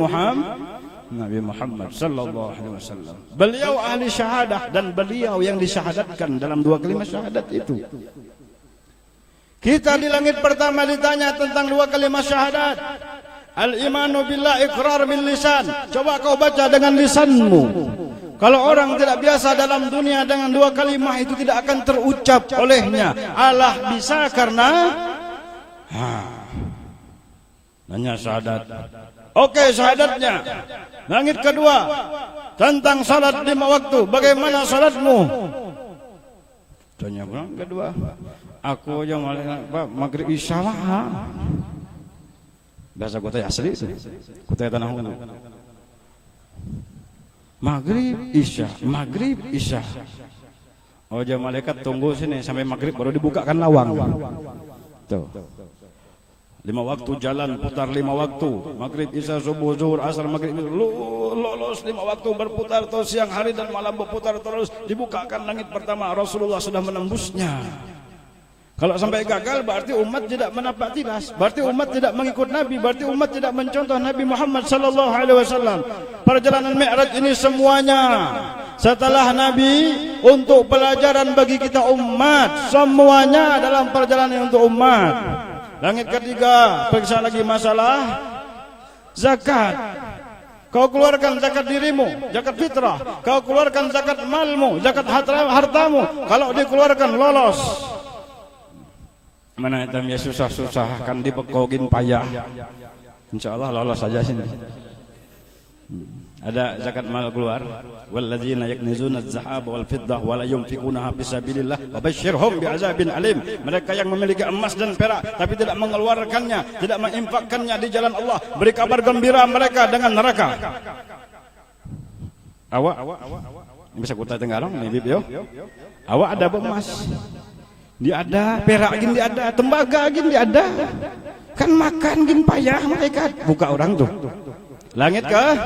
Muhammad sallallahu alaihi wasallam. Beliau ahli syahadah dan beliau yang disyahadatkan dalam 2 kalimat syahadat itu. Kita di langit pertama ditanya tentang 2 kalimat syahadat. Al-imanu billah, iqrar bil lisan. Coba kau baca dengan lisanmu. Kalau orang tidak biasa dalam dunia dengan 2 kalimat itu tidak akan terucap olehnya. Allah bisa karena nanya syahadat. Oke, syahadatnya. Langit kedua tentang salat 5 waktu. Bagaimana salatmu? Tanya orang kedua. Aku yang maghrib isya bahasa kota asli itu. Kota tanah Hulu. Maghrib isya. Oh, jam malaikat tunggu sini sampai maghrib baru dibukakan lawang. Tuh. 5 waktu jalan, putar 5 waktu. Maghrib, isya, subuh, zuhur, asar, maghrib. Lolos 5 waktu berputar terus, siang hari dan malam berputar terus. Dibukakan langit pertama, Rasulullah sudah menembusnya. Kalau sampai gagal berarti umat tidak menapak tilas, berarti umat tidak mengikut Nabi, berarti umat tidak mencontoh Nabi Muhammad sallallahu alaihi wasallam. Perjalanan Mi'raj ini semuanya setelah Nabi untuk pelajaran bagi kita umat, semuanya dalam perjalanan untuk umat. Langit ketiga, periksa lagi masalah zakat. Kau keluarkan zakat dirimu, zakat fitrah. Kau keluarkan zakat malmu, zakat hartamu. Kalau dikeluarkan lolos. Mana itu ya susah-susah kan dibekogin payah. Insyaallah lolos saja sini. Ada zakat mal keluar. Walladzina yaknizuna adh-dhahaba wal fiddah wa la yunfiqunaha fi sabilillah wa basyirhum bi'adzabin alim. Mereka yang memiliki emas dan perak tapi tidak mengeluarkannya, tidak menginfakkannya di jalan Allah, beri kabar gembira mereka dengan neraka. Awak bisa kutai tenggarong nih bib yo. Awak ada emas. Dia ada, perak gin dia ada, tembaga gin dia ada. Kan makan gin payah mereka. Buka orang tuh. Langit kah?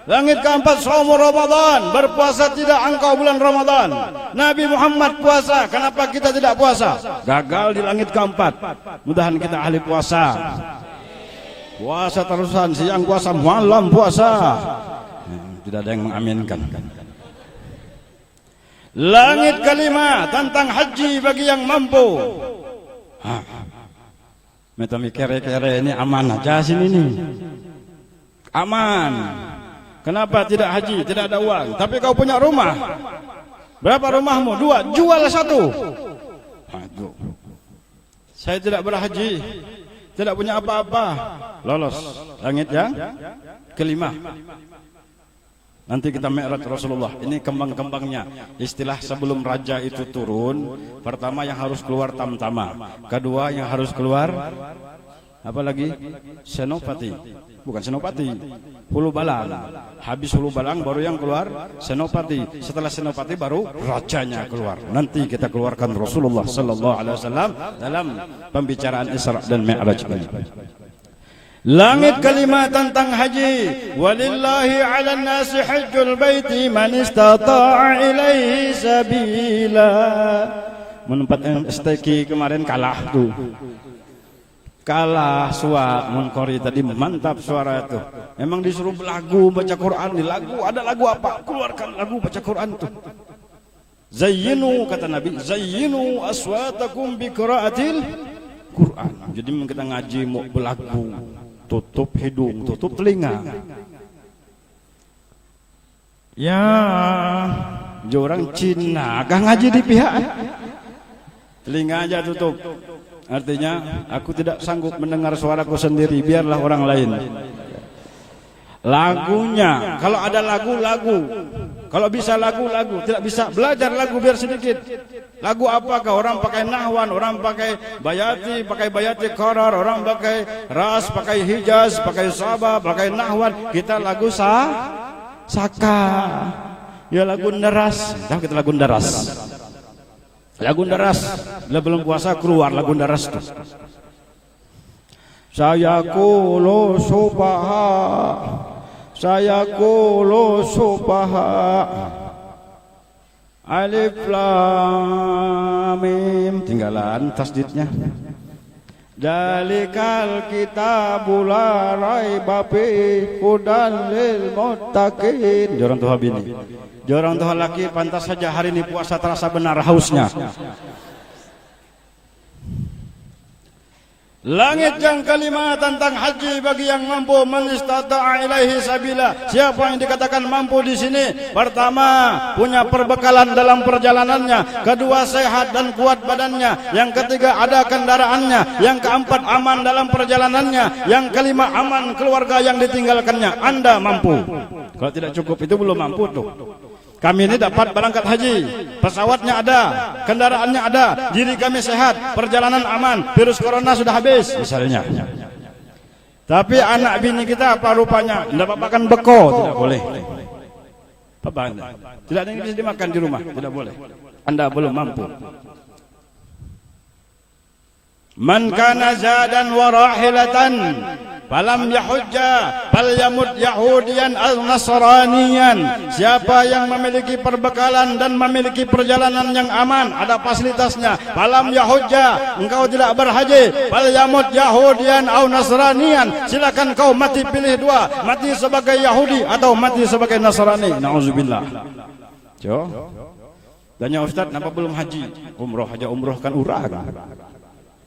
Langit keempat, saum Ramadan. Berpuasa tidak engkau bulan Ramadan. Nabi Muhammad puasa, kenapa kita tidak puasa? Gagal di langit keempat. Mudahan kita ahli puasa. Puasa terusan, siang puasa, malam puasa. Tidak ada yang mengaminkan. Langit kelima, tentang haji bagi yang mampu. Metami kere-kere ini aman aja sini nih. Aman. Kenapa tidak haji? Tidak ada uang. Tapi kau punya rumah. Berapa rumahmu? 2. Jual 1. Aduh. Saya tidak berhaji. Tidak punya apa-apa. Lolos. Langit yang kelima. Nanti kita mi'raj Rasulullah. Ini kembang-kembangnya. Istilah sebelum raja itu turun. Pertama yang harus keluar tamtama. Kedua yang harus keluar apa lagi? Senopati. Bukan senopati, hulu balang. Habis hulu balang baru yang keluar senopati. Setelah senopati baru rajanya keluar. Nanti kita keluarkan Rasulullah sallallahu alaihi wasallam dalam pembicaraan Isra dan Mi'raj ini. Langit kelima tentang haji. Walillahi 'alan nasi hajjul baiti man istata'a ilaihi sabila. Menempatkan steki kemarin kalah tuh. Kalah suara Munkori tadi, mantap suara itu. Memang disuruh lagu baca Quran, di lagu ada lagu apa? Keluarkan lagu baca Quran tuh. Zayyinu kata Nabi, zayyinu aswatakum bi qiraatil Quran. Jadi kita ngaji mau belagu, tutup hidung, tutup telinga. Ya, orang Cina kah ngaji di pihak? Telinga aja tutup. Artinya aku tidak sanggup mendengar suaraku sendiri, biarlah orang lain. Lagunya, kalau ada lagu-lagu, kalau bisa lagu-lagu, tidak bisa belajar lagu biar sedikit. Lagu apakah? Orang pakai nahwan, orang pakai bayati qarar, orang pakai ras, pakai hijaz, pakai sabah, pakai nahwan. Kita lagu saka. Ya lagu deras, dah kita lagu deras. Lagu deras, bila belum puasa keluar lagu deras tuh. Saya kulo subaha, alif lam mim, tinggalan tasdidnya. Dalikal kitabul la raiba fihi hudan lil muttaqin. Jorong tuh habini. Jorong tuh laki pantas saja hari ini puasa terasa benar hausnya. Langit yang kelima tentang haji bagi yang mampu, man istata'a ilaihi sabila. Siapa yang dikatakan mampu di sini? Pertama, punya perbekalan dalam perjalanannya. Kedua, sehat dan kuat badannya. Yang ketiga, ada kendaraannya. Yang keempat, aman dalam perjalanannya. Yang kelima, aman keluarga yang ditinggalkannya. Anda mampu. Kalau tidak cukup itu belum mampu tuh. Kami ini dapat berangkat haji, pesawatnya ada, kendaraannya ada, diri kami sehat, perjalanan aman, virus corona sudah habis, misalnya. Tapi anak bini kita apa rupanya? Tidak papakan beko, tidak boleh. Apa Anda? Tidak ada yang bisa dimakan di rumah, tidak boleh. Anda belum mampu. Man kana zadan wa rahilatan falam yahujja falyamut yahudiyan al nasraniyan. Siapa yang memiliki perbekalan dan memiliki perjalanan yang aman, ada fasilitasnya, falam yahujja, engkau tidak berhaji, falyamut yahudiyan au nasraniyan. Silakan kau mati, pilih dua, mati sebagai Yahudi atau mati sebagai Nasrani. Nauzubillah. Jo. Tanya Ustaz, kenapa belum haji? Umroh aja, umroh kan urang.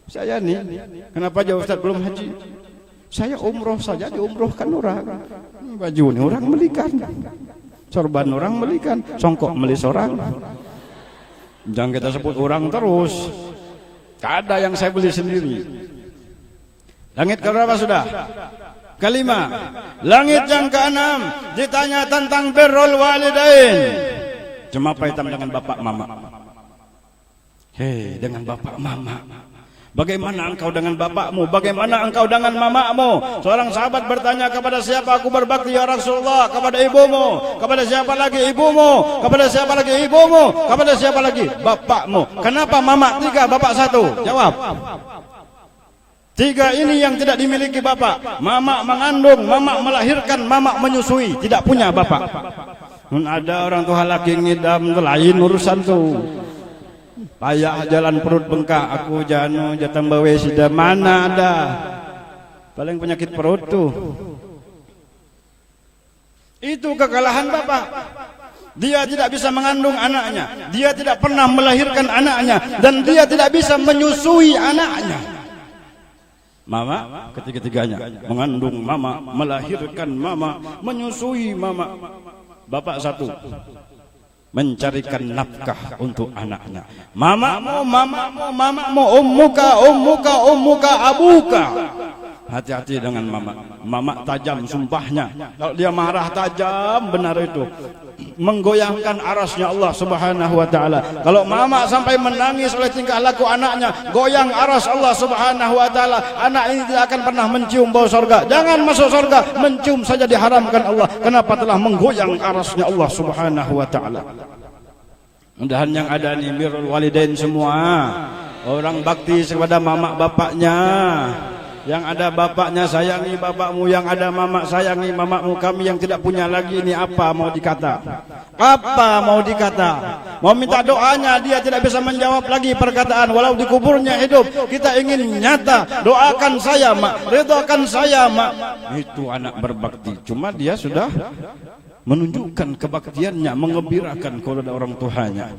Saya nih, kenapa aja Ustaz belum haji? Saya umroh saja diumrohkan orang. Baju ini orang belikan, sorban orang belikan, songkok beli seorang. Jangan kita sebut orang terus. Ada yang saya beli sendiri. Langit keberapa sudah? Kelima, langit yang keenam ditanya tentang birrul walidain. Cuma apa hitam dengan bapak mama? Hei, dengan bapak mama. Bagaimana engkau dengan bapakmu? Bagaimana engkau dengan mamamu? Seorang sahabat bertanya, kepada siapa aku berbakti ya Rasulullah? Kepada ibumu. Kepada siapa lagi ibumu? Kepada siapa lagi ibumu? Kepada siapa lagi? Bapakmu. Kenapa mama 3, bapak 1? Jawab. 3 ini yang tidak dimiliki bapak. Mama mengandung, mama melahirkan, mama menyusui, tidak punya bapak. Ada orang tua laki ngidam, lain urusan tuh. Payah jalan perut bengkak, aku janu jatang bawe sida, mana ada. Paling penyakit perut tuh. Itu kekalahan bapak. Dia tidak bisa mengandung anaknya, dia tidak pernah melahirkan anaknya, dan dia tidak bisa menyusui anaknya. Mama ketiga-tiganya, mengandung mama, melahirkan mama, menyusui mama. Bapak 1, mencarikan nafkah untuk anaknya. Mamamu, ummuka, abuka. Hati-hati dengan mama. Mama tajam sumpahnya. Kalau dia marah tajam, benar itu. Menggoyangkan arasnya Allah Subhanahu wa taala. Kalau mama sampai menangis oleh tingkah laku anaknya, goyang aras Allah Subhanahu wa taala. Anak ini tidak akan pernah mencium bau surga. Jangan masuk surga, mencium saja diharamkan Allah. Kenapa? Telah menggoyang arasnya Allah Subhanahu wa taala. Mudah-mudahan yang ada nih birrul walidain semua, orang bakti kepada mama bapaknya. Yang ada bapaknya sayangi bapakmu, yang ada mama sayangi mamamu. Kami yang tidak punya lagi ini apa mau dikata? Apa mau dikata? Mau minta doanya, dia tidak bisa menjawab lagi perkataan. Walau di kuburnya hidup, kita ingin nyata. Doakan saya mak, ridhokan saya mak. Itu anak berbakti. Cuma dia sudah menunjukkan kebaktiannya, mengembirakan kepada orang tuanya.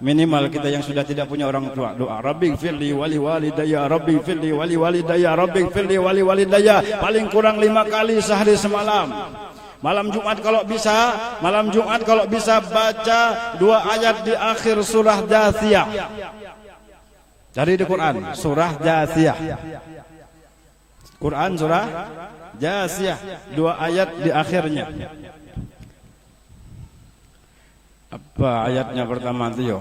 Minimal kita yang sudah tidak punya orang tua, doa Rabbighfirli wali walidayya, Rabbighfirli wali walidayya, Rabbighfirli wali walidayya, paling kurang 5 kali sehari semalam. Malam Jumat kalau bisa baca 2 ayat di akhir surah Jathiyah. Cari di Quran, surah Jathiyah. Quran surah Jathiyah, 2 ayat di akhirnya. Apa ayatnya pertama itu?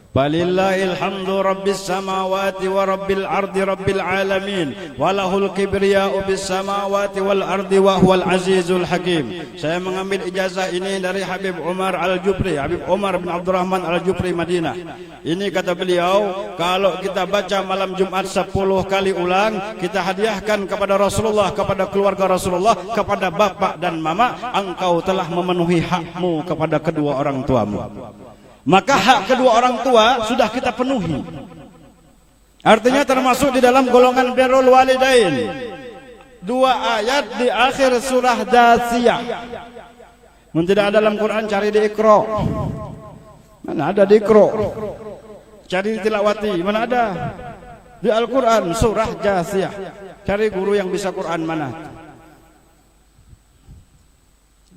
Balillahil hamdu rabbis samawati wa rabbil ardi rabbil alamin walahul kibriya'u bis samawati wal ardi wa huwal azizul hakim. Saya mengambil ijazah ini dari Habib Umar Al-Jufri, Habib Umar bin Abdurrahman Al-Jufri Madinah. Ini kata beliau, kalau kita baca malam Jumat 10 kali ulang, kita hadiahkan kepada Rasulullah, kepada keluarga Rasulullah, kepada bapak dan mama, engkau telah memenuhi hakmu kepada kedua orang tuamu. Maka hak kedua orang tua sudah kita penuhi. Artinya termasuk di dalam golongan birrul walidain. 2 ayat di akhir surah Jathiyah. Mun tidak ada dalam Quran, cari di Iqra. Mana ada di Iqra? Cari di Tilawati, mana ada? Di Al-Quran surah Jathiyah. Cari guru yang bisa Quran mana?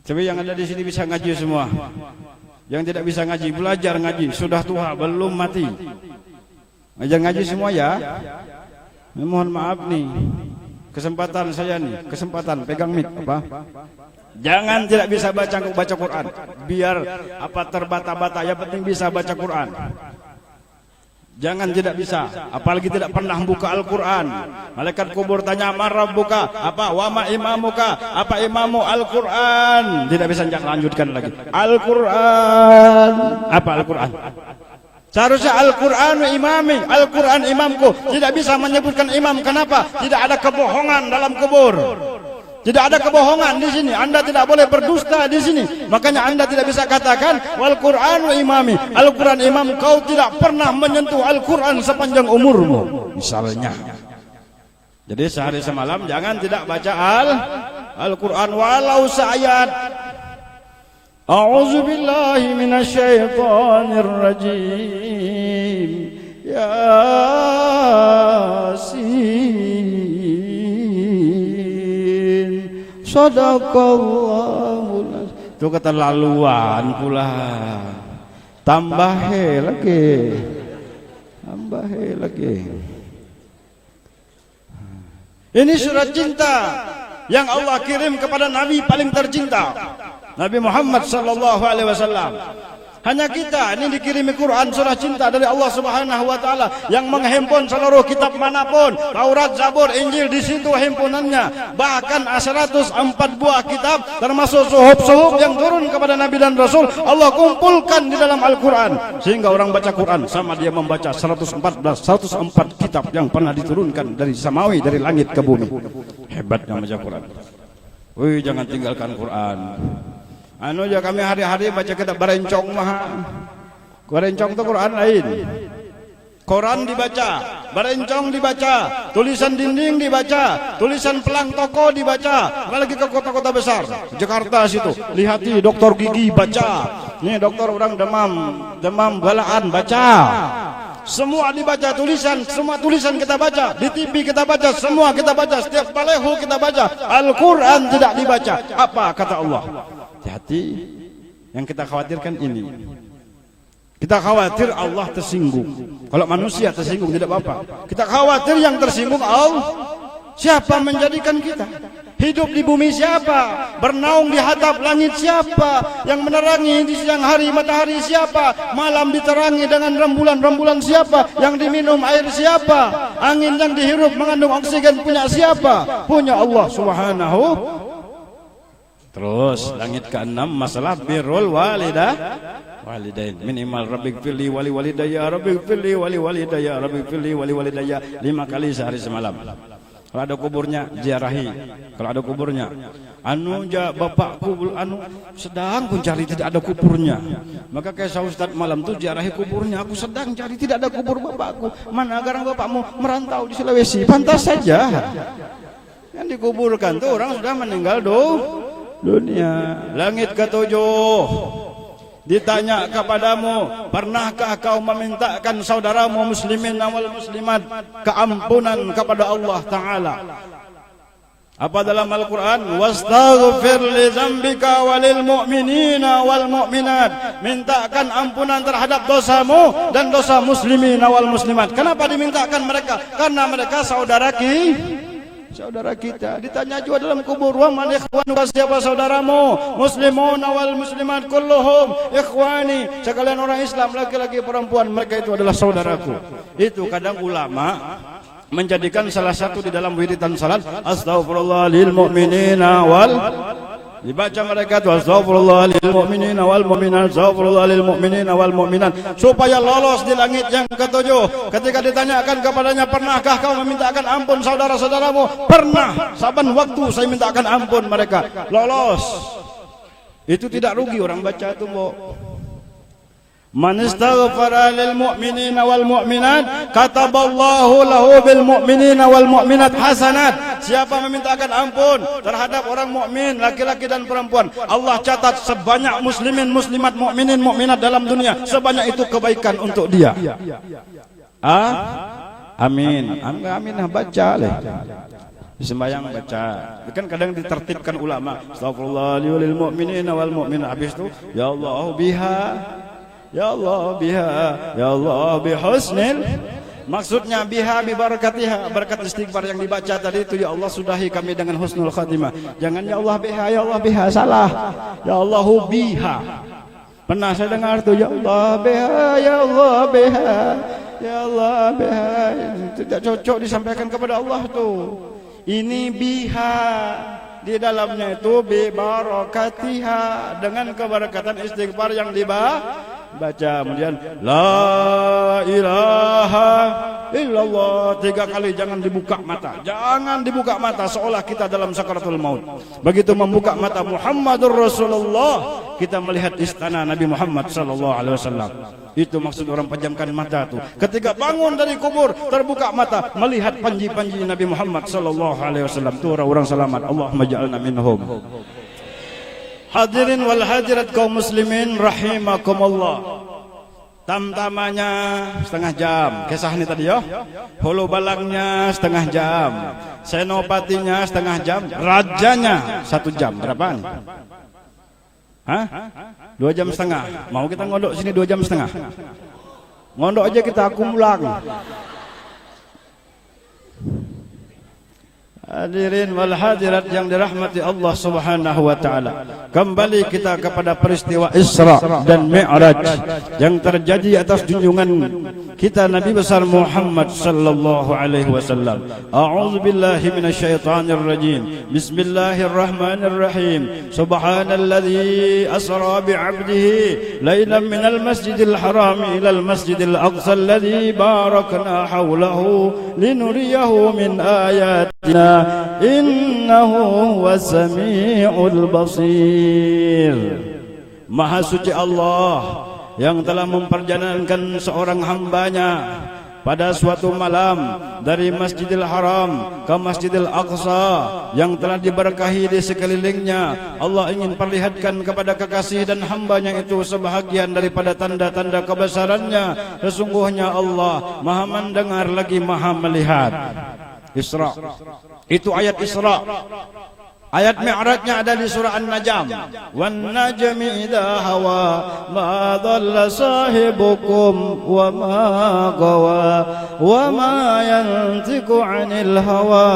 Tapi yang ada di sini bisa ngaji semua. Yang tidak bisa ngaji, belajar ngaji, sudah tua, belum mati. Ajar ngaji semua ya. Mohon maaf nih, kesempatan saya nih, kesempatan pegang mic apa? Jangan tidak bisa baca Quran. Biar apa terbata-bata, yang penting bisa baca Quran. Jangan tidak bisa, apalagi tidak pernah buka Al-Quran. Malaikat kubur tanya, marabbuka, apa wama imamuka, apa imamu Al-Quran. Tidak bisa lanjutkan lagi. Al-Quran, apa Al-Quran? Seharusnya Al-Quran imami, Al-Quran imamku. Tidak bisa menyebutkan imam, kenapa? Tidak ada kebohongan dalam kubur. Tidak ada kebohongan di sini. Anda tidak boleh berdusta di sini. Makanya Anda tidak bisa katakan wal Qur'anu imami. Al-Qur'an imam. Kau tidak pernah menyentuh Al-Qur'an sepanjang umurmu. Misalnya. Jadi sehari semalam jangan tidak baca Al-Qur'an walau seayat. A'udzu billahi minasyaitonir rajim. Yasin. Sadaqallahul. Itu keterlaluan pula. Tambah lagi. Ini surat cinta. yang Allah kirim kepada Nabi paling tercinta, Nabi Muhammad sallallahu alaihi wasallam. Hanya kita ini dikirimi Quran, surah cinta dari Allah Subhanahu wa taala yang menghimpun seluruh kitab manapun, Taurat, Zabur, Injil, di situ himpunannya. Bahkan 104 buah kitab termasuk suhuf-suhuf yang turun kepada Nabi dan Rasul, Allah kumpulkan di dalam Al-Quran, sehingga orang baca Quran sama dia membaca 104 kitab yang pernah diturunkan dari samawi, dari langit ke bumi. Hebatnya baca Quran. Wih, jangan tinggalkan Quran. Anu aja kami hari-hari baca kitab Barencong mah. Barencong itu Quran lain. Quran dibaca, Barencong dibaca, tulisan dinding dibaca, tulisan pelang toko dibaca, apalagi ke kota-kota besar, Jakarta situ. Lihati dokter gigi baca. Nih dokter orang demam balaan baca. Semua dibaca, tulisan, semua tulisan kita baca, di TV kita baca, semua kita baca, setiap baleho kita baca. Al-Quran tidak dibaca. Apa kata Allah? Hati-hati, yang kita khawatirkan ini. Kita khawatir Allah tersinggung. Kalau manusia tersinggung tidak apa-apa. Kita khawatir yang tersinggung Allah. Siapa menjadikan kita? Hidup di bumi siapa? Bernaung di hatap langit siapa? Yang menerangi di siang hari matahari siapa? Malam diterangi dengan rembulan-rembulan siapa? Yang diminum air siapa? Angin yang dihirup mengandung oksigen punya siapa? Punya Allah Subhanahu. Terus langit ke-6 masalah birrul walidain. Minimal rabbik firli wali walidayya, rabbik firli wali walidayya, rabbik firli wali walidayya 5 kali sehari semalam. Kalau ada kuburnya ziarahi. Kalau ada kuburnya, bapakku sedang pun cari tidak ada kuburnya. Maka kayak Ustaz malam tu ziarahi kuburnya. Aku sedang cari tidak ada kubur bapakku. Mana sekarang bapakmu merantau di Sulawesi? Pantas saja. Yang dikuburkan tuh orang sudah meninggal dunia. Langit ke-7 ditanya kepadamu, pernahkah kau memintakan saudaramu muslimin wal muslimat keampunan kepada Allah Ta'ala? Apa dalam Al-Quran? Wastaghfir li dzambika walil mu'minina wal mu'minat. Mintakan ampunan terhadap dosamu dan dosa muslimin wal muslimat. Kenapa dimintakan mereka? Karena mereka saudara kita. Ditanya juga dalam kubur, wa man ikhwanuka, siapa saudaramu? Muslimun wal muslimat kulluhum ikhwani. Sekalian orang Islam, laki-laki perempuan, mereka itu adalah saudaraku. Itu kadang ulama menjadikan salah satu di dalam wiridan salat, astaghfirullah lil mu'minina wal, dibaca mereka itu astaghfirullah lil mu'minina wal mu'minat, astaghfirullah lil mu'minina wal mu'minat, supaya lolos di langit yang ke-7. Ketika ditanyakan kepadanya, pernahkah kau memintakan ampun saudara-saudaramu? Pernah. Saban waktu saya mintakan ampun mereka. Lolos. Itu tidak rugi orang baca itu, Mbok. Man istaghfara lil mu'minina wal mu'minat kataballahu lahu bil mu'minina wal mu'minat hasanat. Siapa memintakan ampun terhadap orang mukmin, laki-laki dan perempuan, Allah catat sebanyak muslimin, muslimat, mukminin, mukminat dalam dunia, sebanyak itu kebaikan untuk dia. Amin. Amin. Baca leh. Sembahyang baca. Kan kadang ditertibkan ulama, astagfirullah lil mu'minina wal mu'minat. Habis itu ya Allah biha, ya Allah biha, ya Allah bihusnil. Maksudnya biha bi barakatiha, berkat istighfar yang dibaca tadi itu, ya Allah sudahi kami dengan husnul khatimah. Jangan ya Allah biha, ya Allah biha, salah. Ya Allahu biha. Pernah saya dengar tuh, ya Allah biha, ya Allah biha, ya Allah biha. Tidak cocok disampaikan kepada Allah tuh. Ini biha, di dalamnya itu bi barakatiha, dengan keberkatan istighfar yang dibaca. Kemudian la ilaha illallah 3 kali. Jangan dibuka mata, jangan dibuka mata seolah kita dalam sakaratul maut. Begitu membuka mata Muhammadur Rasulullah, kita melihat istana Nabi Muhammad sallallahu alaihi wasallam. Itu maksud orang pejamkan mata tuh. Ketika bangun dari kubur, terbuka mata, melihat panji-panji Nabi Muhammad sallallahu alaihi wasallam. Itu orang-orang selamat. Allahumma ja'alna minhum. Hadirin wal hadirat kaum muslimin rahimakumullah. Tamtamanya setengah jam. Kisah ini tadi ya. Hulu balangnya setengah jam. Senopatinya setengah jam. Rajanya 1 jam. Berapa nih? 2 jam setengah. Mau kita ngondok sini 2 jam setengah? Ngondok aja kita, aku mulang. Hadirin wal hadirat yang dirahmati Allah Subhanahu wa taala. Kembali kita kepada peristiwa Isra dan Mi'raj yang terjadi atas junjungan kita Nabi besar Muhammad sallallahu alaihi wasallam. A'udzubillahi minasyaitonir rajim. Bismillahirrahmanirrahim. Subhanalladzi asra bi'abdihi lailan minal masjidil haram ilal masjidil aqsa alladzi barakna hawlahu linuriyahu min ayatina innahu was-sami'ul basir. Maha suci Allah yang telah memperjalankan seorang hambanya pada suatu malam dari Masjidil Haram ke Masjidil Aqsa yang telah diberkahi di sekelilingnya. Allah ingin perlihatkan kepada kekasih dan hambanya itu sebahagian daripada tanda-tanda kebesarannya. Sesungguhnya Allah Maha mendengar lagi Maha melihat. Isra, itu ayat Isra. Ayat Mi'rajnya ada di surah An-Najm. Wan najmi idza hawa ma dhalla sahibukum wa ma gawa wa ma yantiqu 'anil hawa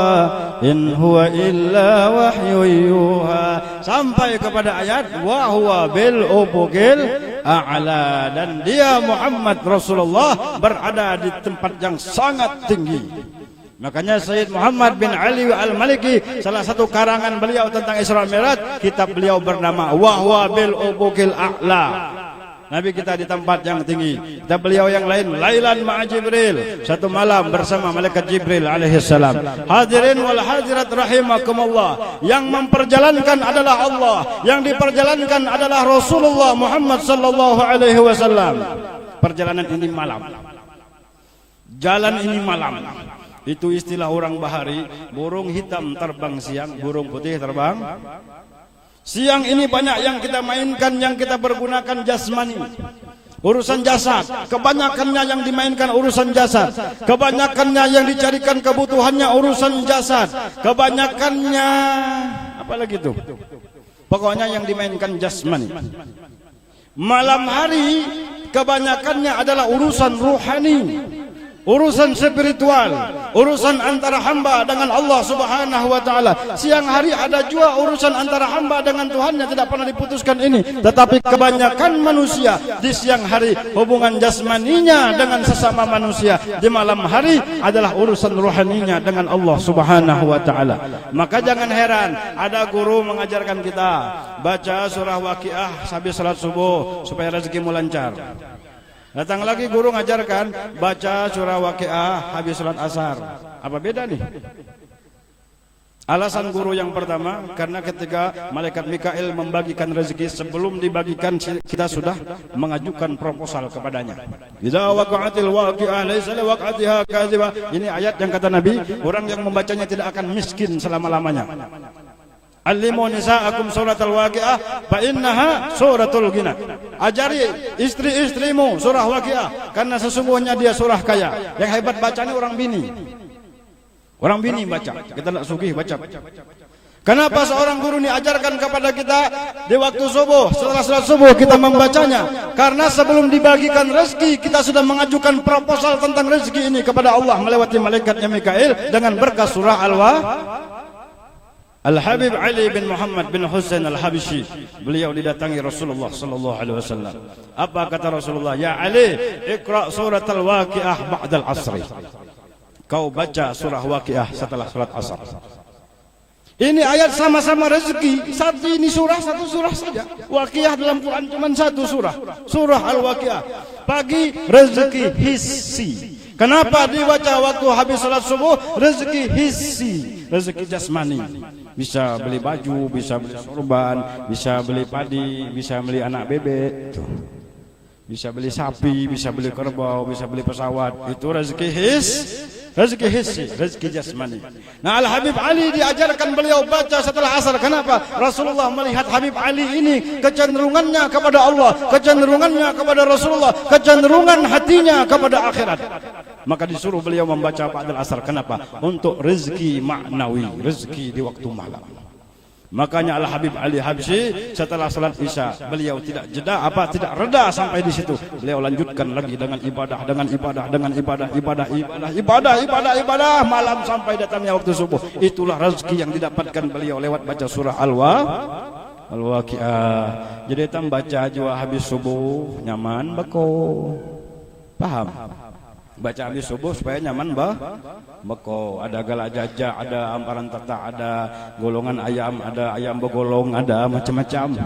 in huwa illa wahyu yuha, sampai kepada ayat wa huwa bil ufuqil a'la, dan dia Muhammad Rasulullah berada di tempat yang sangat tinggi. Makanya Sayyid Muhammad bin Ali Al-Maliki, salah satu karangan beliau tentang Isra Mi'raj, kitab beliau bernama Wa huwa bil ufuqil a'la. Nabi kita di tempat yang tinggi. Kitab beliau yang lain Lailan ma'a Jibril, satu malam bersama malaikat Jibril alaihi salam. Hadirin wal hadirat rahimakumullah, yang memperjalankan adalah Allah, yang diperjalankan adalah Rasulullah Muhammad sallallahu alaihi wasallam. Perjalanan ini malam, jalan ini malam. Itu istilah orang bahari, burung hitam terbang siang, burung putih terbang siang. Ini banyak yang kita mainkan, yang kita pergunakan jasmani, urusan jasad. Kebanyakannya yang dimainkan urusan jasad, kebanyakannya yang dicarikan kebutuhannya urusan jasad, kebanyakannya apalagi itu, pokoknya yang dimainkan jasmani. Malam hari kebanyakannya adalah urusan ruhani, urusan spiritual, urusan antara hamba dengan Allah Subhanahu wa taala. Siang hari ada juga urusan antara hamba dengan Tuhannya, tidak pernah diputuskan ini. Tetapi kebanyakan manusia di siang hari hubungan jasmaninya dengan sesama manusia, di malam hari adalah urusan rohaninya dengan Allah Subhanahu wa taala. Maka jangan heran ada guru mengajarkan kita baca surah Waqiah habis salat subuh supaya rezekimu lancar. Datang lagi guru ngajarkan baca surah Waqiah habis salat asar. Apa beda nih? Alasan guru yang pertama, karena ketika malaikat Mikail membagikan rezeki, sebelum dibagikan kita sudah mengajukan proposal kepadanya. Idza waqa'atil waqi'ah laisa liwaqa'atiha kadhibah. Ini ayat yang kata Nabi, orang yang membacanya tidak akan miskin selama-lamanya. Allimu nisa'akum suratul waqi'ah fa innaha suratul ghina. Ajari istri-istrimu surah Waqiah karena sesungguhnya dia surah kaya. Yang hebat bacanya orang bini. Orang bini baca, kita tak sugih baca. Kenapa seorang guru ini ajarkan kepada kita di waktu subuh, setelah salat subuh kita membacanya? Karena sebelum dibagikan rezeki kita sudah mengajukan proposal tentang rezeki ini kepada Allah melewati malaikatnya Mikail dengan berkah surah Al-Habib Ali bin Muhammad bin Husain Al-Habsyi, beliau didatangi Rasulullah sallallahu alaihi wasallam. Apa kata Rasulullah? Ya Ali, iqra surat Al-Waqiah ba'dal asri. Kau baca surah Waqiah setelah salat asar. Ini ayat sama-sama rezeki. Satu ini surah, satu surah saja. Waqiah dalam Quran cuma satu surah. Surah Al-Waqiah. Pagi rezeki hissi. Kenapa dibaca waktu habis salat subuh? Rezeki hissi, rezeki jasmani. Bisa beli baju, bisa beli sorban, bisa beli padi, bisa beli anak bebek, bisa beli sapi, bisa beli kerbau, bisa beli pesawat. Itu rezeki rezeki hissi, rezeki jasmani. Nah, Al-Habib Ali diajarkan beliau baca setelah asar. Kenapa? Rasulullah melihat Habib Ali ini kecenderungannya kepada Allah, kecenderungannya kepada Rasulullah, kecenderungan hatinya kepada akhirat. Maka disuruh beliau membaca ba'dal asar. Kenapa? Untuk rezeki maknawi, rezeki di waktu malam. Makanya Al-Habib Ali Habsyi setelah salat Isya beliau tidak reda sampai di situ. Beliau lanjutkan lagi dengan ibadah malam sampai datangnya waktu subuh. Itulah rezeki yang didapatkan beliau lewat baca surah Al-Waqiah. Jadi tam baca juga habis subuh nyaman beko. Paham? Baca habis subuh supaya nyaman beko. Ada galak jajak, ada amparan tata, ada golongan ayam, ada ayam begolong, ada macam-macam.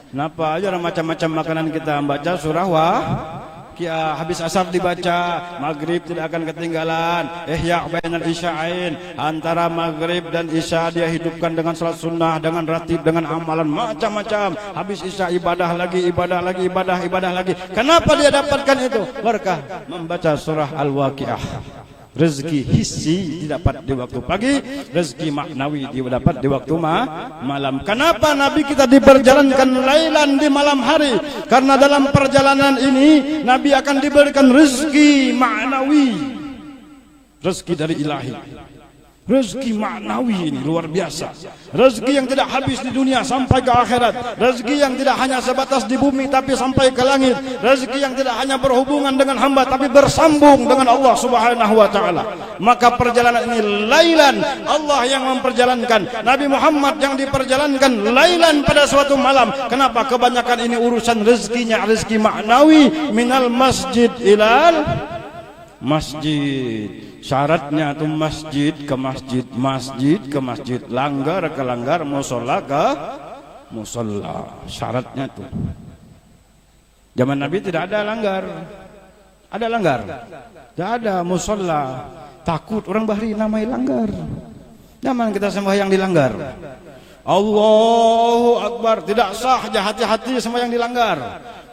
Kenapa aja macam-macam makanan kita baca surah Waqiah. Habis asar dibaca, maghrib tidak akan ketinggalan. Ihya bainal isya'ain, antara maghrib dan isya dia hidupkan dengan salat sunnah, dengan ratib, dengan amalan macam-macam. Habis isya ibadah lagi. Kenapa dia dapatkan itu? Berkah membaca surah Al-Waqiah. Rezeki hissi didapat di waktu pagi, rezeki maknawi didapat di waktu malam. Kenapa Nabi kita diperjalankan lailan di malam hari? Karena dalam perjalanan ini Nabi akan diberikan rezeki maknawi, rezeki dari ilahi. Rezeki maknawi ini luar biasa. Rezeki yang tidak habis di dunia sampai ke akhirat. Rezeki yang tidak hanya sebatas di bumi tapi sampai ke langit. Rezeki yang tidak hanya berhubungan dengan hamba tapi bersambung dengan Allah Subhanahu wa taala. Maka perjalanan ini lailan, Allah yang memperjalankan. Nabi Muhammad yang diperjalankan lailan pada suatu malam. Kenapa? Kebanyakan ini urusan rezekinya rezeki maknawi, minal masjid ilal masjid. Syaratnya itu masjid ke masjid, masjid ke masjid, langgar ke langgar, musola ke musola. Syaratnya itu. Zaman Nabi tidak ada langgar. Ada langgar? Tidak ada. Musola. Takut orang bahari namai langgar. Zaman kita sembahyang di langgar. Allahu Akbar. Tidak sah, hati-hati sembahyang di langgar.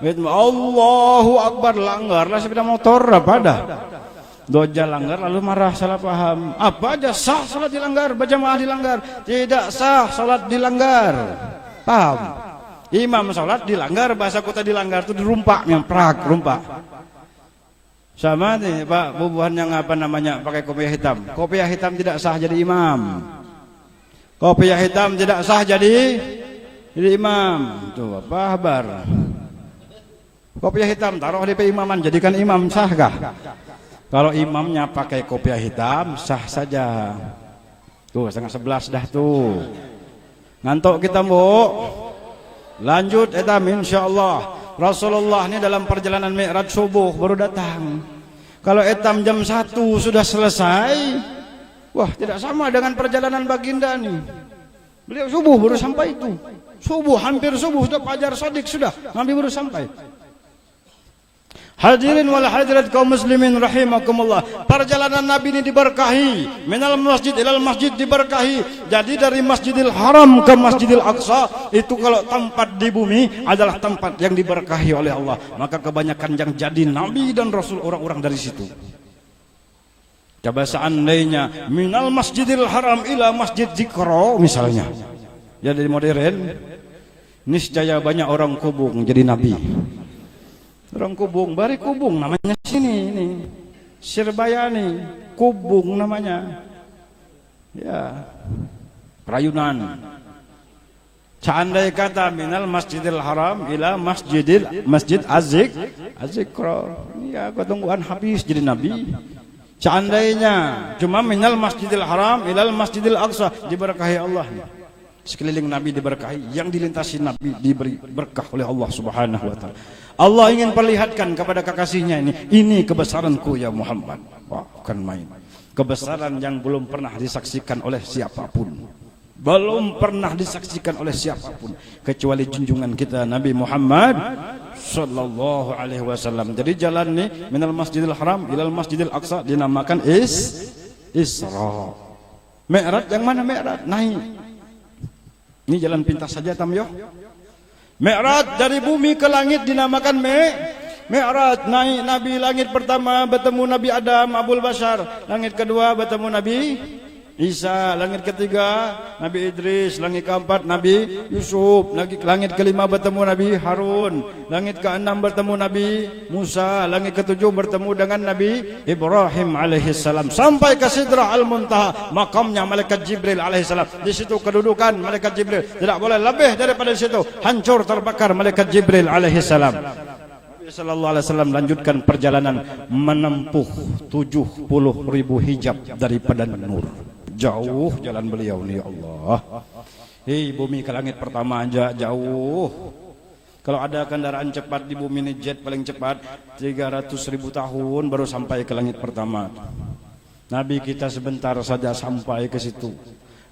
Allahu Akbar, langgar lah sepeda motor apa ada. Doja langgar lalu marah, salah paham. Apa aja sah salat dilanggar, berjamaah dilanggar. Tidak sah salat dilanggar. Paham? Imam salat dilanggar, bahasa kota dilanggar itu dirumpak, yang prak, rumpak. Sama nih Pak, bubuhan yang apa namanya pakai kopiah hitam. Kopiah hitam tidak sah jadi imam. Kopiah hitam tidak sah jadi imam. Tuh apa kabar? Kopiah hitam taruh di imaman, jadikan imam sah kah? Kalau imamnya pakai kopiah hitam sah saja. Tuh 10:30 dah tuh. Ngantuk kita Bu. Lanjut etam insyaallah. Rasulullah ini dalam perjalanan Mi'raj subuh baru datang. Kalau etam jam 1 sudah selesai, wah tidak sama dengan perjalanan baginda nih. Beliau subuh baru sampai itu. Subuh hampir subuh sudah fajar shadiq sudah, Nabi baru sampai. Hadirin wal hadirat kaum muslimin rahimakumullah. Perjalanan Nabi ini diberkahi. Minal masjid ilal masjid diberkahi. Jadi dari Masjidil Haram ke Masjidil Aqsa itu kalau tempat di bumi adalah tempat yang diberkahi oleh Allah. Maka kebanyakan yang jadi Nabi dan Rasul orang-orang dari situ. Coba seandainya minal Masjidil Haram ila Masjid Zikra misalnya. Jadi modern, niscaya banyak orang kubung jadi Nabi. Orang kubung, bari kubung namanya sini ini. Sirbayani, kubung namanya. Ya. Rayunan. Seandainya kata minal Masjidil Haram ila Masjid Azikra. Ya, ketungguan habis jadi nabi. Seandainya cuma minal Masjidil Haram ilal Masjidil Aqsa diberkahi Allah. Sekeliling Nabi diberkahi, yang dilintasi Nabi diberi berkah oleh Allah Subhanahu wa taala. Allah ingin perlihatkan kepada kekasihnya ini kebesaranku ya Muhammad. Wah, bukan main. Kebesaran yang belum pernah disaksikan oleh siapapun. Belum pernah disaksikan oleh siapapun kecuali junjungan kita Nabi Muhammad sallallahu alaihi wasallam. Jadi jalan nih minal Masjidil Haram ilal Masjidil Aqsa dinamakan Isra. Mi'raj yang mana Mi'raj? Naik. Ini jalan pintas saja Tamyo. Mi'raj dari bumi ke langit dinamakan Mi'raj. Naik Nabi langit pertama bertemu Nabi Adam Abul Bashar. Langit kedua bertemu Nabi Isa, langit ketiga Nabi Idris, langit keempat Nabi Yusuf, langit kelima bertemu Nabi Harun, langit keenam bertemu Nabi Musa, langit ketujuh bertemu dengan Nabi Ibrahim alaihissalam, sampai ke Sidrah Al-Muntaha, makamnya malaikat Jibril alaihissalam. Di situ kedudukan malaikat Jibril, tidak boleh lebih daripada situ, hancur terbakar malaikat Jibril alaihissalam. Nabi sallallahu alaihi wasallam lanjutkan perjalanan menempuh 70.000 hijab daripada nur. Jauh jalan beliau nih, ya Allah. Hei, bumi ke langit pertama aja jauh. Kalau ada kendaraan cepat di bumi ini, jet paling cepat 300.000 tahun baru sampai ke langit pertama. Nabi kita sebentar saja sampai ke situ.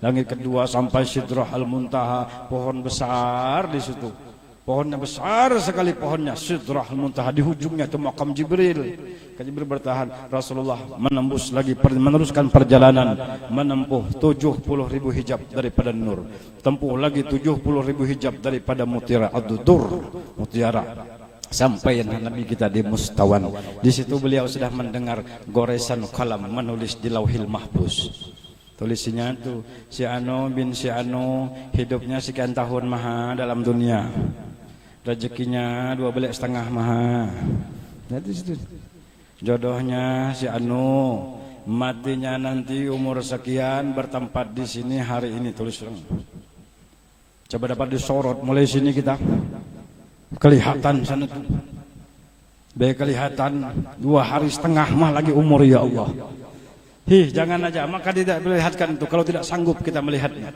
Langit kedua sampai Sidrah Al-Muntaha, pohon besar di situ. Pohonnya besar sekali, pohonnya Sidrah Al-Muntaha, di ujungnya itu makam Jibril. Jibril bertahan, Rasulullah meneruskan perjalanan menempuh 70.000 hijab daripada nur, tempuh lagi 70.000 hijab daripada mutiara ad-dur, mutiara, sampai Nabi kita di Mustawan. Di situ beliau sudah mendengar goresan kalam menulis di Lauhil Mahfuz. Tulisnya tuh si Anu bin si Anu hidupnya sekian tahun maha dalam dunia, rezekinya 12,5 maha. Jadi situ jodohnya si Anu, matinya nanti umur sekian, bertempat di sini hari ini. Tulis dong. Coba dapat disorot mulai sini kita kelihatan sana tuh. Baik kelihatan 2,5 hari mah lagi umur, ya Allah. Jangan aja, maka tidak melihatkan itu kalau tidak sanggup kita melihatnya.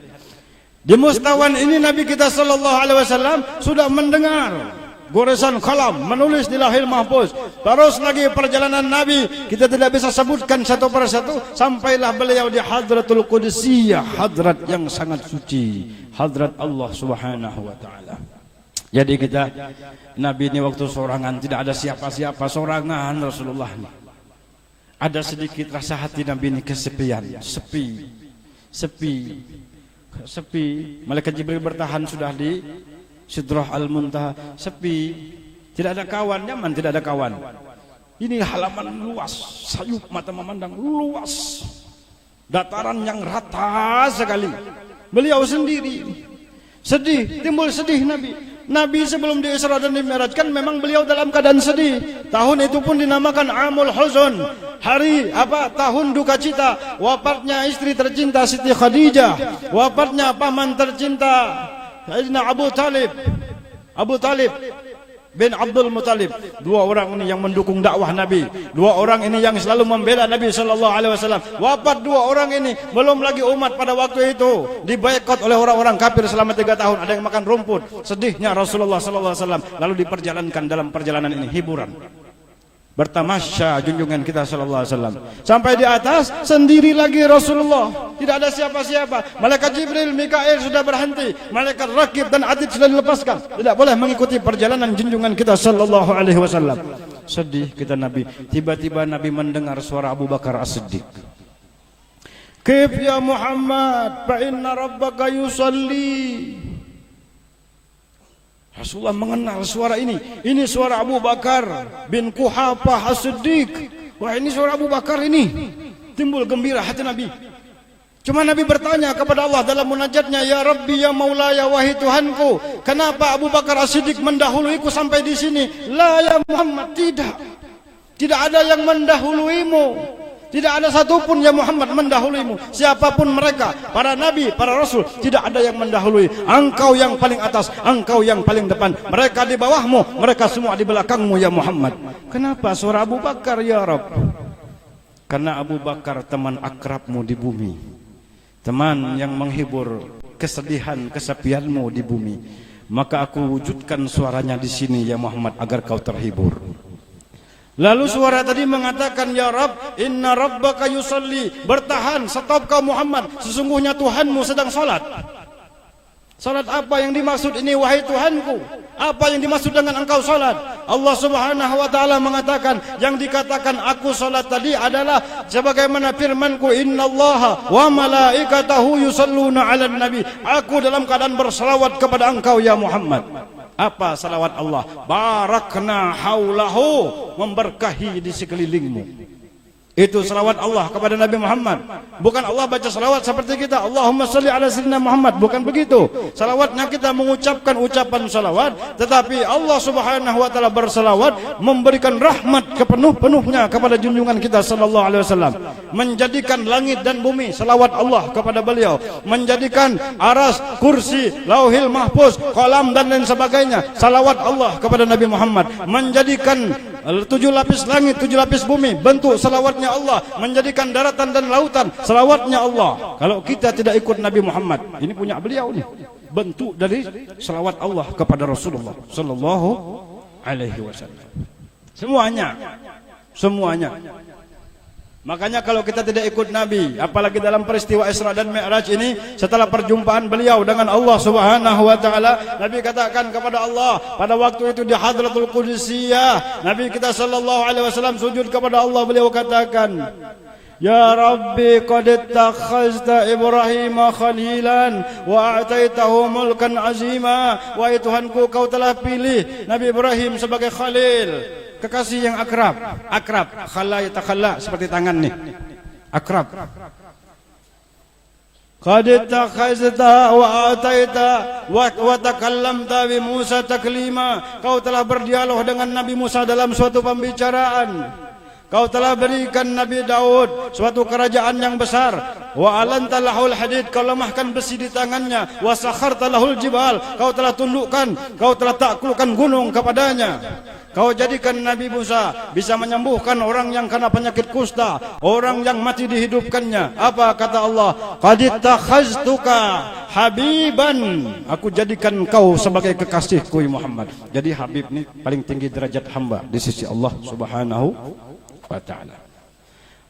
Di Mustawan ini Nabi kita sallallahu alaihi wasallam sudah mendengar goresan kalam menulis di Lauhil Mahfuz. Terus lagi perjalanan Nabi, kita tidak bisa sebutkan satu persatu, sampailah beliau di Hadratul Qudsiyah, hadrat yang sangat suci, hadrat Allah Subhanahu wa taala. Jadi kita, Nabi ini waktu sorangan, tidak ada siapa-siapa, sorangan Rasulullah ini. Ada sedikit rasa hati Nabi ini kesepian, sepi. Malaikat Jibril bertahan sudah di Sidrah Al-Muntaha, sepi, tidak ada kawan, nyaman tidak ada kawan. Ini halaman luas, sayup mata memandang luas, dataran yang rata sekali. Beliau sendiri, sedih, timbul sedih Nabi. Nabi sebelum di Isra dan Mi'rajkan memang beliau dalam keadaan sedih. Tahun itu pun dinamakan Amul Huzun, hari tahun duka cita. Wafatnya istri tercinta Siti Khadijah, wafatnya paman tercinta Sayyidina Abu Talib bin Abdul Muttalib. Dua orang ini yang mendukung dakwah Nabi, dua orang ini yang selalu membela Nabi sallallahu alaihi wasallam. Wafat dua orang ini, belum lagi umat pada waktu itu diboikot oleh orang-orang kafir selama 3 tahun. Ada yang makan rumput. Sedihnya Rasulullah sallallahu alaihi wasallam. Lalu diperjalankan dalam perjalanan ini hiburan, bertamasya junjungan kita sallallahu alaihi wasallam. Sampai di atas sendiri lagi Rasulullah, tidak ada siapa-siapa. Malaikat Jibril, Mikail sudah berhenti, malaikat Rakib dan Atid sudah dilepaskan, tidak boleh mengikuti perjalanan junjungan kita sallallahu alaihi wasallam. Sedih kita Nabi. Tiba-tiba Nabi mendengar suara Abu Bakar As-Siddiq. Kif ya Muhammad, fa inna rabbaka yusalli. Rasulullah mengenal suara ini. Ini suara Abu Bakar bin Quhafah As-Siddiq. Wah, ini suara Abu Bakar ini. Timbul gembira hati Nabi. Cuma Nabi bertanya kepada Allah dalam munajatnya, ya Rabbi ya Maulaya, wahai Tuhanku, kenapa Abu Bakar As-Siddiq mendahuluiku sampai di sini? La ya Muhammad, tidak. Tidak ada yang mendahuluimu. Tidak ada satupun ya Muhammad mendahuluimu. Siapapun mereka, para nabi, para rasul, tidak ada yang mendahului. Engkau yang paling atas, engkau yang paling depan. Mereka di bawahmu, mereka semua di belakangmu ya Muhammad. Kenapa suara Abu Bakar ya Rabb? Karena Abu Bakar teman akrabmu di bumi, teman yang menghibur kesedihan, kesepianmu di bumi. Maka aku wujudkan suaranya di sini ya Muhammad agar kau terhibur. Lalu suara tadi mengatakan, ya Rabb, inna rabbaka yusalli. Bertahan, stop kau Muhammad, sesungguhnya Tuhanmu sedang salat. Salat apa yang dimaksud ini wahai Tuhanku? Apa yang dimaksud dengan engkau salat? Allah Subhanahu wa taala mengatakan, yang dikatakan aku salat tadi adalah sebagaimana firman-Ku, innallaha wa malaikatahu yusalluna 'alan nabi. Aku dalam keadaan berselawat kepada engkau ya Muhammad. Apa salawat Allah? Barakna haulahu, memberkahi di sekelilingmu. Itu salawat Allah kepada Nabi Muhammad. Bukan Allah baca salawat seperti kita, Allahumma salli ala sayyidina Muhammad. Bukan begitu. Salawatnya kita mengucapkan ucapan salawat, tetapi Allah subhanahu wa ta'ala bersalawat, memberikan rahmat kepenuh-penuhnya kepada junjungan kita sallallahu alaihi wasallam. Menjadikan langit dan bumi salawat Allah kepada beliau. Menjadikan aras, kursi, lauhil mahfuz, kolam dan lain sebagainya salawat Allah kepada Nabi Muhammad. Menjadikan 7 lapis langit, 7 lapis bumi bentuk salawatnya Allah, menjadikan daratan dan lautan salawatnya Allah. Kalau kita tidak ikut Nabi Muhammad, ini punya beliau nih, bentuk dari salawat Allah kepada Rasulullah sallallahu alaihi wasallam. Semuanya. Makanya kalau kita tidak ikut Nabi, apalagi dalam peristiwa Isra dan Mi'raj ini, setelah perjumpaan beliau dengan Allah subhanahu wa ta'ala, Nabi katakan kepada Allah pada waktu itu di Hadratul Qudsiyah, Nabi kita sallallahu alaihi wasallam sujud kepada Allah, beliau katakan, Ya Rabbi qad ittakhazta Ibrahim khalilan wa a'taitahu mulkan azima. Wahai Tuhanku, kau telah pilih Nabi Ibrahim sebagai khalil, kekasih yang akrab, khala yatakhalla, seperti tangan nih, akrab. Qad ittakhazta wa ataita wa takallamta bi Musa taklima. Kau telah berdialog dengan Nabi Musa dalam suatu pembicaraan. Kau telah berikan Nabi Daud suatu kerajaan yang besar. Wa alanta lahul hadid, kau lemahkan besi di tangannya. Wa sakharta lahul jibal, kau telah tundukkan, kau telah taklukkan gunung kepadanya. Kau jadikan Nabi Musa bisa menyembuhkan orang yang kena penyakit kusta, orang yang mati dihidupkannya. Apa kata Allah? Qad ittakhaztuka habiban, aku jadikan kau sebagai kekasihku Muhammad. Jadi Habib ini paling tinggi derajat hamba di sisi Allah subhanahu wa ta'ala.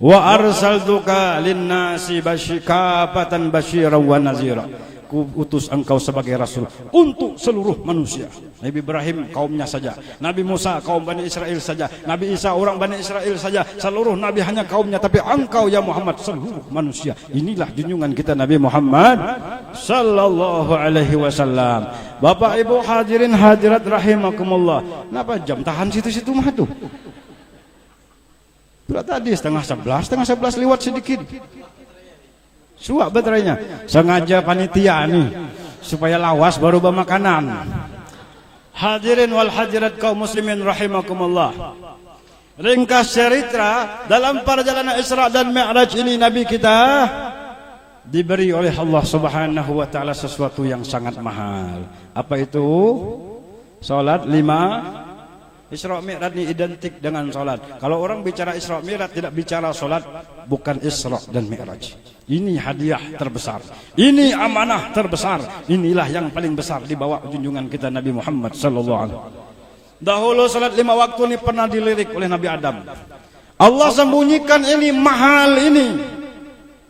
Wa arsaltuka linnasi basyikafatan basyiran wa nazira. Ku utus engkau sebagai rasul untuk seluruh manusia. Nabi Ibrahim kaumnya saja, Nabi Musa kaum Bani Israel saja, Nabi Isa orang Bani Israel saja, seluruh nabi hanya kaumnya, tapi engkau ya Muhammad seluruh manusia. Inilah junjungan kita Nabi Muhammad sallallahu alaihi wasallam. Bapak Ibu hadirin hadirat rahimakumullah. Kenapa jam tahan situ-situ mah tuh? Tadi setengah 11 lewat sedikit. Suap baterainya. Sengaja panitia nih supaya lawas baru bermakanan. Hadirin wal hadirat kaum muslimin rahimakumullah. Ringkas cerita dalam perjalanan Isra dan Mi'raj ini, Nabi kita diberi oleh Allah subhanahu wa ta'ala sesuatu yang sangat mahal. Apa itu? Salat 5. Isra Mi'raj ini identik dengan salat. Kalau orang bicara Isra Mi'raj tidak bicara salat, bukan Isra dan Mi'raj. Ini hadiah terbesar, ini amanah terbesar, inilah yang paling besar di bawah junjungan kita Nabi Muhammad sallallahu alaihi wasallam. Dahulu salat 5 waktu ini pernah dilirik oleh Nabi Adam. Allah sembunyikan ini mahal, ini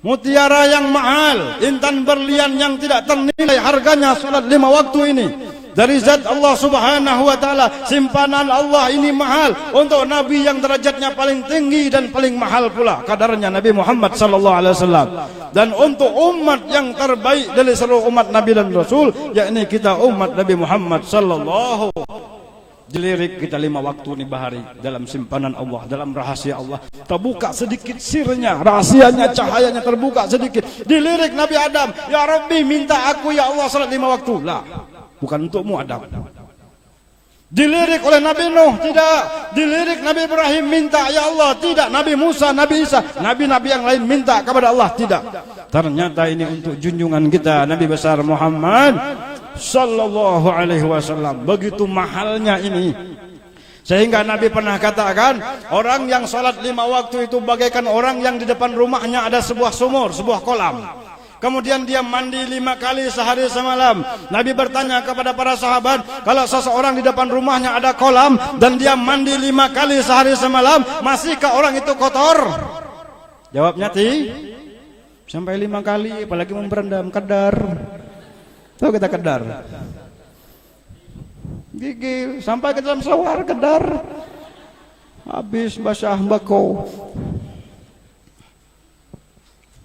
mutiara yang mahal, intan berlian yang tidak ternilai harganya salat 5 waktu ini. Dari zat Allah subhanahu wa ta'ala, simpanan Allah ini mahal untuk Nabi yang derajatnya paling tinggi dan paling mahal pula kadarnya, Nabi Muhammad sallallahu alaihi wasallam. Dan untuk umat yang terbaik dari seluruh umat Nabi dan Rasul, yakni kita umat Nabi Muhammad sallallahu. Dilirik kita 5 waktu nih bahari dalam simpanan Allah, dalam rahasia Allah. Terbuka sedikit sirnya, rahasianya, cahayanya terbuka sedikit. Dilirik Nabi Adam, ya Rabbi minta aku ya Allah salat 5 waktu. Lah, bukan untukmu Adam. Dilirik oleh Nabi Nuh, tidak. Dilirik Nabi Ibrahim, minta ya Allah, tidak. Nabi Musa, Nabi Isa, nabi-nabi yang lain minta kepada Allah, tidak. Ternyata ini untuk junjungan kita Nabi besar Muhammad sallallahu alaihi wasallam. Begitu mahalnya ini, sehingga Nabi pernah katakan, orang yang salat 5 waktu itu bagaikan orang yang di depan rumahnya ada sebuah sumur, sebuah kolam. Kemudian dia mandi 5 kali sehari semalam. Nabi bertanya kepada para sahabat, kalau seseorang di depan rumahnya ada kolam dan dia mandi 5 kali sehari semalam, masihkah orang itu kotor? Jawabnya sampai 5 kali, apalagi memberendam kedar. Tahu kita kedar? Gigi sampai ke dalam selawar kedar. Habis basah bako.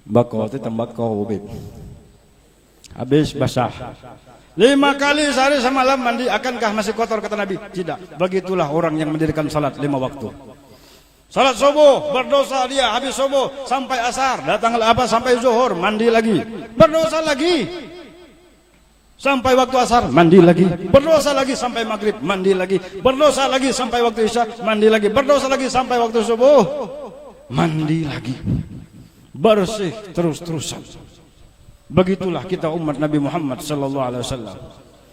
Bako itu tembakau, Bib. Habis basah. 5 kali sehari semalam mandi, akankah masih kotor kata Nabi? Tidak. Begitulah orang yang mendirikan salat 5 waktu. Salat subuh, berdosa dia habis subuh sampai asar, datang sampai zuhur, mandi lagi, berdosa lagi. Sampai waktu asar, mandi lagi, berdosa lagi sampai maghrib, mandi lagi, berdosa lagi sampai waktu isya, mandi lagi, berdosa lagi sampai waktu subuh, mandi lagi. Bersih terus-terusan. Begitulah kita umat Nabi Muhammad sallallahu alaihi wasallam.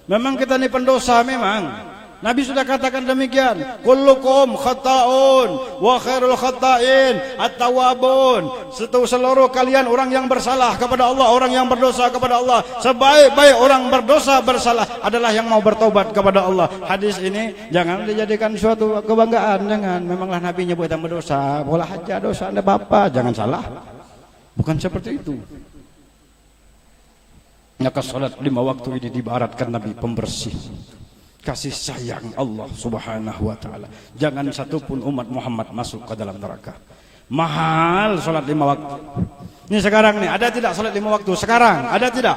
Memang kita ini pendosa memang. Nabi sudah katakan demikian, kullukum khata'un wa khairul khata'in at-tawwabun. Seluruh kalian orang yang bersalah kepada Allah, orang yang berdosa kepada Allah. Sebaik-baik orang berdosa bersalah adalah yang mau bertobat kepada Allah. Hadis ini jangan dijadikan suatu kebanggaan, jangan. Memanglah Nabi nyebut yang berdosa, bola aja dosa Anda Bapak, jangan salah. Bukan seperti itu. Maka salat 5 waktu ini diibaratkan Nabi pembersih. Kasih sayang Allah subhanahu wa ta'ala. Jangan satupun umat Muhammad masuk ke dalam neraka. Mahal salat 5 waktu. Ini sekarang nih, ada tidak salat 5 waktu? Sekarang, ada tidak?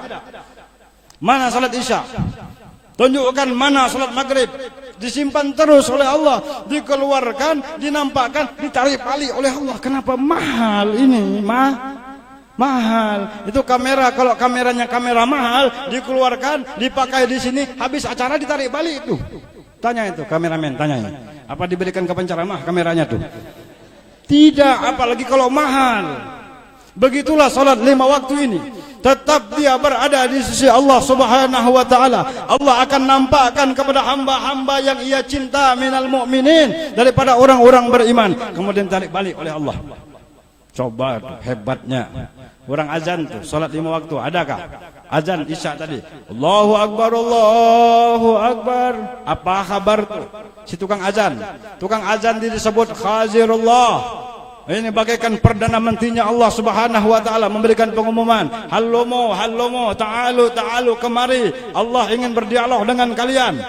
Mana salat isya? Tunjukkan mana salat maghrib? Disimpan terus oleh Allah, dikeluarkan, dinampakkan, ditarik balik oleh Allah. Kenapa mahal ini? Mahal. Itu kamera, kalau kameranya kamera mahal, dikeluarkan, dipakai di sini, habis acara ditarik balik itu. Tanya itu kameramen, tanya. Apa diberikan ke penceramah kameranya tuh? Tidak, apalagi kalau mahal. Begitulah salat 5 waktu ini. Tetap dia berada di sisi Allah subhanahu wa ta'ala. Allah akan nampakkan kepada hamba-hamba yang ia cinta minal mu'minin, daripada orang-orang beriman. Kemudian tarik balik oleh Allah. Coba tuh, hebatnya. Orang azan tuh, salat 5 waktu, adakah? Azan isya tadi, Allahu Akbar, Allahu Akbar. Apa kabar tuh? Si tukang azan disebut khazirullah. Ini bagaikan perdana menterinya Allah subhanahu wa ta'ala memberikan pengumuman, Hallomo, ta'alu, kemari. Allah ingin berdialog dengan kalian.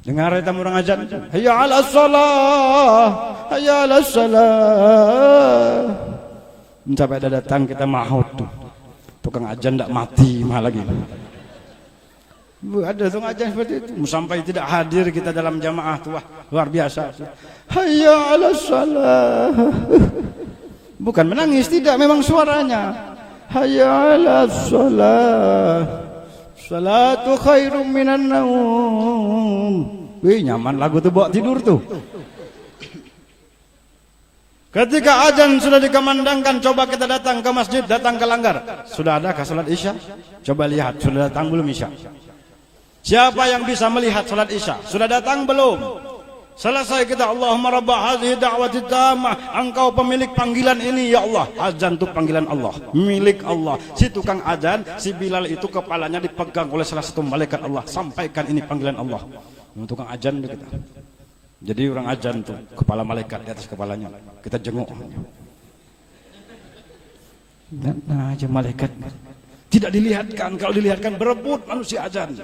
Dengar itu orang azan, hayya 'alas shalah, hayya 'alas salah. Sampai ada datang kita maut tuh. Tukang azan tidak mati mah lagi. Ada tukang azan seperti itu. Sampai tidak hadir kita dalam jamaah tuh, wah, luar biasa. Hayya 'alas salah. Bukan menangis, tidak, memang suaranya. Hayya 'alas salah. Salatu khairum minan naum. Wih, nyaman lagu tuh buat tidur tuh. Ketika azan sudah dikumandangkan, coba kita datang ke masjid, datang ke langgar. Sudah adakah salat isya? Coba lihat, sudah datang belum isya? Siapa yang bisa melihat salat isya? Sudah datang belum? Selesai kita, Allahumma rabba hadhihi da'wati tammah. Engkau pemilik panggilan ini ya Allah. Azan itu panggilan Allah, milik Allah. Si tukang azan, si Bilal itu kepalanya dipegang oleh salah satu malaikat Allah. Sampaikan ini panggilan Allah. Tukang azan itu kita. Jadi orang azan tuh kepala malaikat di atas kepalanya, kita jenguk. Nah aja malaikat tidak dilihatkan, kalau dilihatkan berebut manusia azan.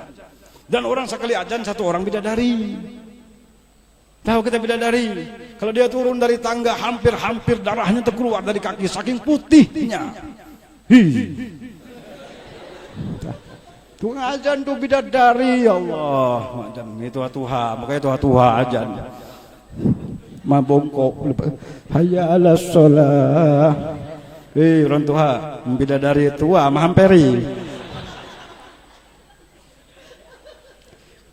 Dan orang sekali azan satu orang bidadari. Tahu kita bidadari, kalau dia turun dari tangga hampir darahnya terkeluar dari kaki saking putihnya. Tukang azan tuh bidadari, ya Allah. Azan itu Tuhan, makanya itu Tuhan azan. Mabongkok, hayya 'alas shalah. Orang Tuhan, bidadari tua, mahamperi.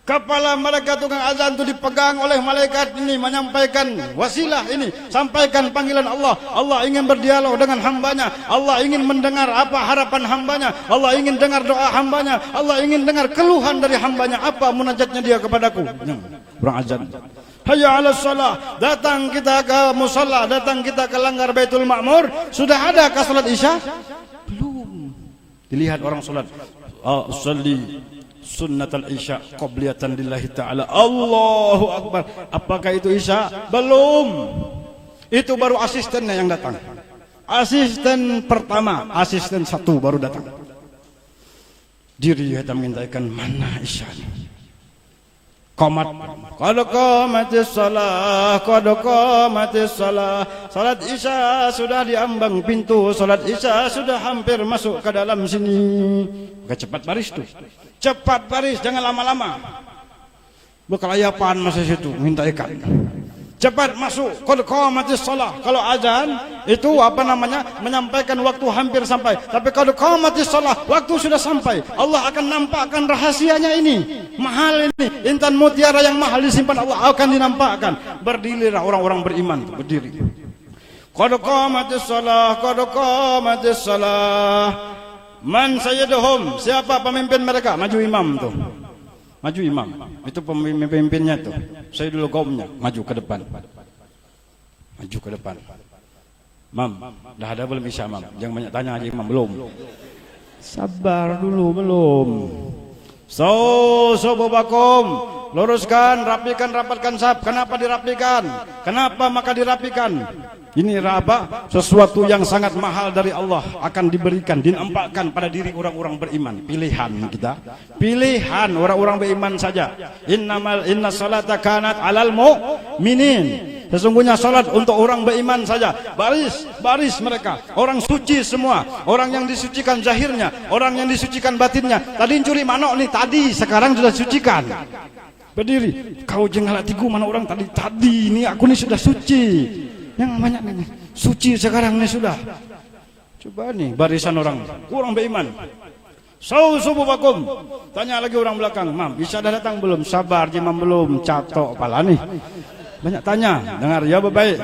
Kepala malaikat tukang azan itu dipegang oleh malaikat ini, menyampaikan wasilah ini, sampaikan panggilan Allah. Allah ingin berdialog dengan hambanya. Allah ingin mendengar apa harapan hambanya. Allah ingin dengar doa hambanya. Allah ingin dengar keluhan dari hambanya. Apa munajatnya dia kepadaku? Kurang azan. Hayya 'alas shalah. Datang kita ke musalla, datang kita ke langgar Baitul Ma'mur. Sudah adakah salat isya? Belum. Dilihat orang salat. Sholli sunnatul isya qabliyatan lillahi ta'ala. Allahu Akbar. Apakah itu isya? Belum. Itu baru asistennya yang datang. Asisten pertama, asisten satu baru datang. Diri kita mengintaikan mana isya. Qomat. Qad qamatis shalah, qad qamatis shalah. Salat isya sudah diambang pintu, salat isya sudah hampir masuk ke dalam sini. Maka cepat baris tuh. Cepat baris, jangan lama-lama. Berkelayapan masa situ, minta ikan. cepat masuk. Qad qamatis shalah. Kalau azan itu menyampaikan waktu hampir sampai. Tapi kalau qamatis shalah, waktu sudah sampai. Allah akan nampakkan rahasianya ini. Mahal ini. Intan mutiara yang mahal disimpan Allah akan dinampakkan. Berdirilah orang-orang beriman, berdiri. Qad qamatis shalah, qad qamatis shalah. Man sayyiduhum, siapa pemimpin mereka? Maju imam tuh. Maju imam. Itu pemimpinnya tuh. Sayyidul qaumnya, maju ke depan. Maju ke depan. Mam, dah ada belum isya, Mam? Jangan banyak tanya aja, Imam. Belum. Sabar dulu, belum. Sobobakum, luruskan, rapikan, rapatkan saf. Kenapa dirapikan? Kenapa maka dirapikan? Ini apa? Sesuatu yang sangat mahal dari Allah akan diberikan, dinampakkan pada diri orang-orang beriman. Pilihan kita, pilihan orang-orang beriman saja. Inna salata kanat alal mu'minin. Sesungguhnya salat untuk orang beriman saja. Baris mereka, orang suci semua, orang yang disucikan zahirnya, orang yang disucikan batinnya. Tadi curi manok nih, tadi sekarang sudah sucikan. Berdiri, kau jangan hatiku mana orang tadi ini aku nih sudah suci. Yang banyak nih suci sekarang nih sudah. Coba nih barisan orang beriman. Sububakum. Tanya lagi orang belakang, Mam, bisa dah datang belum? Sabar, Imam belum. Catok pala nih. Banyak tanya, dengar ya baik.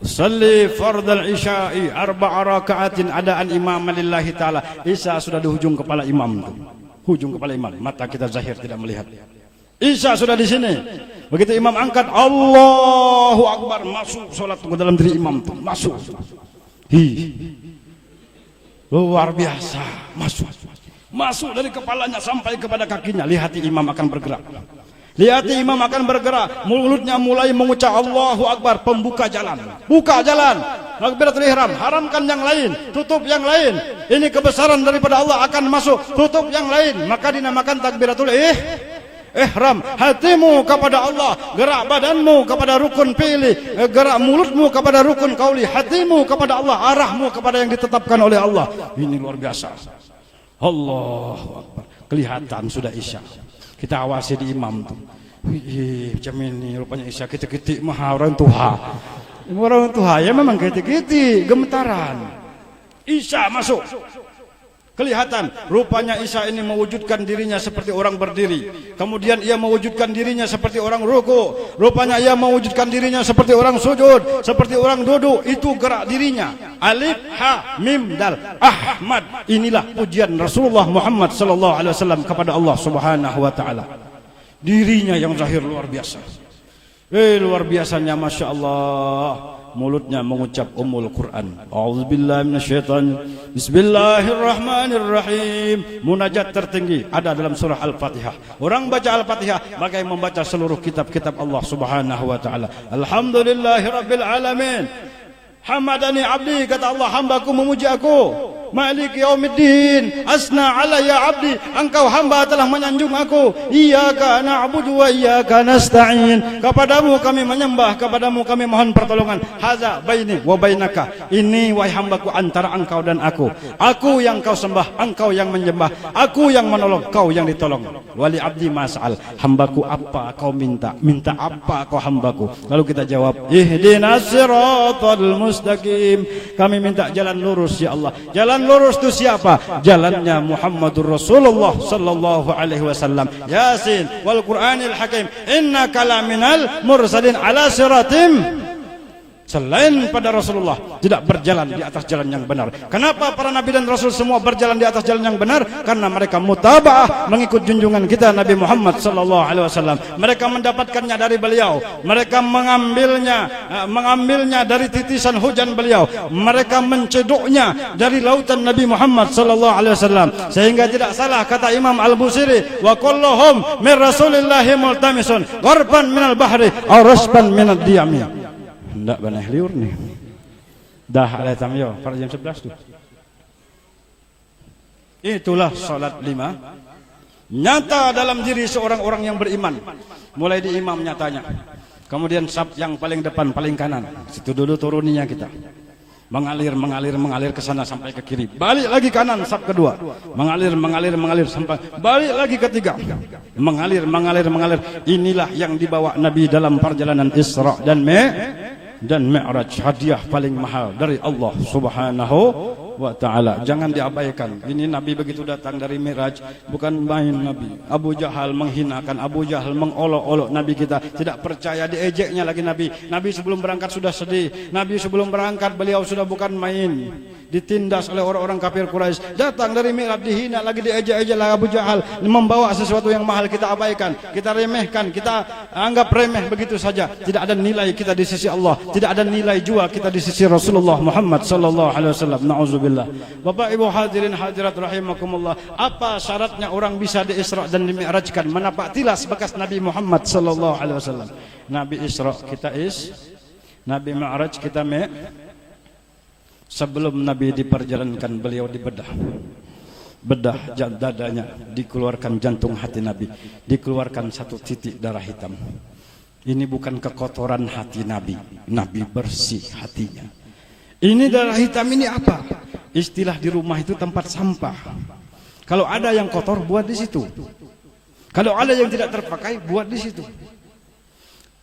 Salli fardal isya'i 4 raka'atin adaan imam lillahi ta'ala. Isya sudah di hujung kepala imam tuh. Hujung kepala imam, mata kita zahir tidak melihat. Isya sudah di sini. Begitu imam angkat Allahu Akbar, masuk salat ke dalam diri imam tuh, masuk. Luar biasa, masuk dari kepalanya sampai kepada kakinya. Lihat imam akan bergerak. Lihat imam akan bergerak, mulutnya mulai mengucap Allahu Akbar, pembuka jalan. Buka jalan. Takbiratul ihram, haramkan yang lain, tutup yang lain. Ini kebesaran daripada Allah akan masuk, tutup yang lain. Maka dinamakan takbiratul ihram. Hatimu kepada Allah, gerak badanmu kepada rukun fi'li, gerak mulutmu kepada rukun qauli, hatimu kepada Allah, arahmu kepada yang ditetapkan oleh Allah. Ini luar biasa. Allahu Akbar. Kelihatan sudah isya. Kita awasi di imam tuh. Macam ini rupanya isya kita mah orang tua. Orang tua ya memang kita gemetaran. Isya masuk. Kelihatan rupanya Isa ini mewujudkan dirinya seperti orang berdiri. Kemudian ia mewujudkan dirinya seperti orang ruku. Rupanya ia mewujudkan dirinya seperti orang sujud, seperti orang duduk. Itu gerak dirinya. Alif, ha, mim, dal. Ahmad. Inilah pujian Rasulullah Muhammad sallallahu alaihi wasallam kepada Allah Subhanahu wa taala. Dirinya yang zahir luar biasa. Luar biasanya, Masya Allah. Mulutnya mengucap Ummul Quran. A'udzubillahi minasyaitonir. Bismillahirrahmanirrahim. Munajat tertinggi ada dalam surah Al-Fatihah. Orang baca Al-Fatihah bagai membaca seluruh kitab-kitab Allah Subhanahu wa taala. Alhamdulillahirabbil alamin. Hamadani abdi, kata Allah, hambaku memuji aku. Malik yaumiddin, asna alayya abdi, engkau hamba telah menyanjung aku. Iyyaka na'budu wa iyyaka nasta'in. Kepadamu kami menyembah, kepadamu kami mohon pertolongan. Hadza baini wa bainaka. Ini wahai hambaku antara engkau dan aku. Aku yang kau sembah, engkau yang menyembah. Aku yang menolong, kau yang ditolong. Wali abdi mas'al. Hambaku apa kau minta? Minta apa kau hambaku? Lalu kita jawab, ihdinas siratal mustaqim. Kami minta jalan lurus ya Allah. Jalan lurus itu siapa? Jalannya Muhammadur Rasulullah sallallahu alaihi wasallam. Yasin wal Qur'anil Hakim. Innaka laminal mursalin ala siratim. Selain pada Rasulullah tidak berjalan di atas jalan yang benar. Kenapa para nabi dan rasul semua berjalan di atas jalan yang benar? Karena mereka mutabaah, mengikut junjungan kita Nabi Muhammad sallallahu alaihi wasallam. Mereka mendapatkannya dari beliau. Mereka mengambilnya dari titisan hujan beliau. Mereka mencedoknya dari lautan Nabi Muhammad sallallahu alaihi wasallam. Sehingga tidak salah kata Imam Al-Busiri, wa kulluhum min Rasulillahi multamisun gharban minal bahri aw rasban minad diyami. Ndak banah liur nih. Dah ada tamyo pada jam 11 tuh. Itulah salat 5 nyata dalam diri seorang orang yang beriman. Mulai di imam nyatanya. Kemudian saf yang paling depan, paling kanan. Situ dulu turuninya kita. mengalir ke sana sampai ke kiri, balik lagi kanan saf kedua, mengalir sampai balik lagi ketiga, mengalir. Inilah yang dibawa Nabi dalam perjalanan Isra dan Mi'raj, hadiah paling mahal dari Allah Subhanahu wa ta'ala. Jangan diabaikan. Ini Nabi begitu datang dari Mi'raj, bukan main Nabi. Abu Jahal menghinakan, Abu Jahal mengolok-olok Nabi kita, tidak percaya, diejeknya lagi Nabi. Nabi sebelum berangkat sudah sedih. Nabi sebelum berangkat beliau sudah bukan main, ditindas oleh orang-orang kafir Quraisy. Datang dari Mi'raj dihina lagi, diejek-ejek lagi Abu Jahal, membawa sesuatu yang mahal kita abaikan, kita remehkan, kita anggap remeh begitu saja. Tidak ada nilai kita di sisi Allah, tidak ada nilai jua kita di sisi Rasulullah Muhammad sallallahu alaihi wasallam. Nauzubillah. Bapak Ibu hadirin hadirat rahimakumullah, apa syaratnya orang bisa di Isra dan di Mi'rajkan? Menapak tilas bekas Nabi Muhammad sallallahu alaihi wasallam. Nabi Isra kita Nabi Mi'raj kita Sebelum Nabi diperjalankan, beliau dibedah dadanya, dikeluarkan jantung hati Nabi, dikeluarkan satu titik darah hitam. Ini bukan kekotoran hati Nabi, Nabi bersih hatinya. Ini darah hitam ini apa? Istilah di rumah itu tempat sampah. Kalau ada yang kotor, buat di situ. Kalau ada yang tidak terpakai, buat di situ.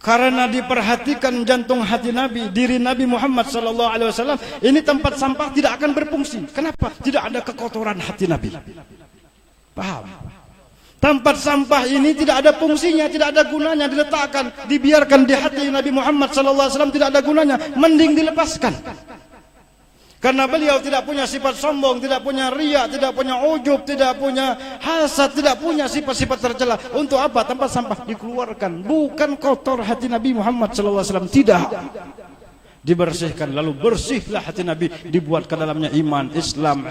Karena diperhatikan jantung hati Nabi, diri Nabi Muhammad sallallahu alaihi wasallam, ini tempat sampah tidak akan berfungsi. Kenapa? Tidak ada kekotoran hati Nabi. Paham? Tempat sampah ini tidak ada fungsinya, tidak ada gunanya, diletakkan, dibiarkan di hati Nabi Muhammad sallallahu alaihi wasallam tidak ada gunanya, mending dilepaskan. Karena beliau tidak punya sifat sombong, tidak punya riya, tidak punya ujub, tidak punya hasad, tidak punya sifat-sifat tercela. Untuk apa? Tempat sampah dikeluarkan. Bukan kotor hati Nabi Muhammad SAW. Tidak. Dibersihkan. Lalu bersihlah hati Nabi. Dibuat ke dalamnya iman, Islam,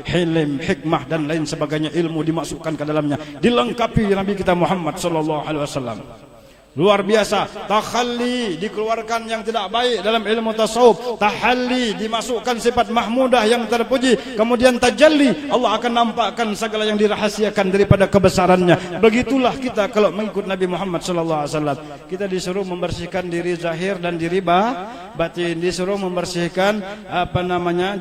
hilm, hikmah dan lain sebagainya. Ilmu dimasukkan ke dalamnya. Dilengkapi Nabi kita Muhammad SAW. Luar biasa. Takhalli, dikeluarkan yang tidak baik dalam ilmu tasawuf. Tahalli, dimasukkan sifat mahmudah yang terpuji. Kemudian tajalli, Allah akan nampakkan segala yang dirahasiakan daripada kebesarannya. Begitulah kita kalau mengikut Nabi Muhammad SAW. Kita disuruh membersihkan diri zahir dan diri batin. Disuruh membersihkan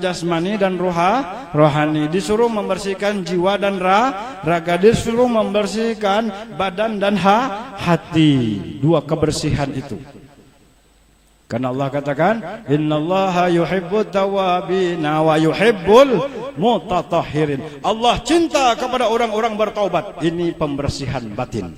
jasmani dan rohani. Disuruh membersihkan jiwa dan raga. Disuruh membersihkan badan dan hati. Dua kebersihan itu. Karena Allah katakan, innallaha yuhibbut tawwabina wa yuhibbul mutatahhirin. Allah cinta kepada orang-orang bertaubat. Ini pembersihan batin.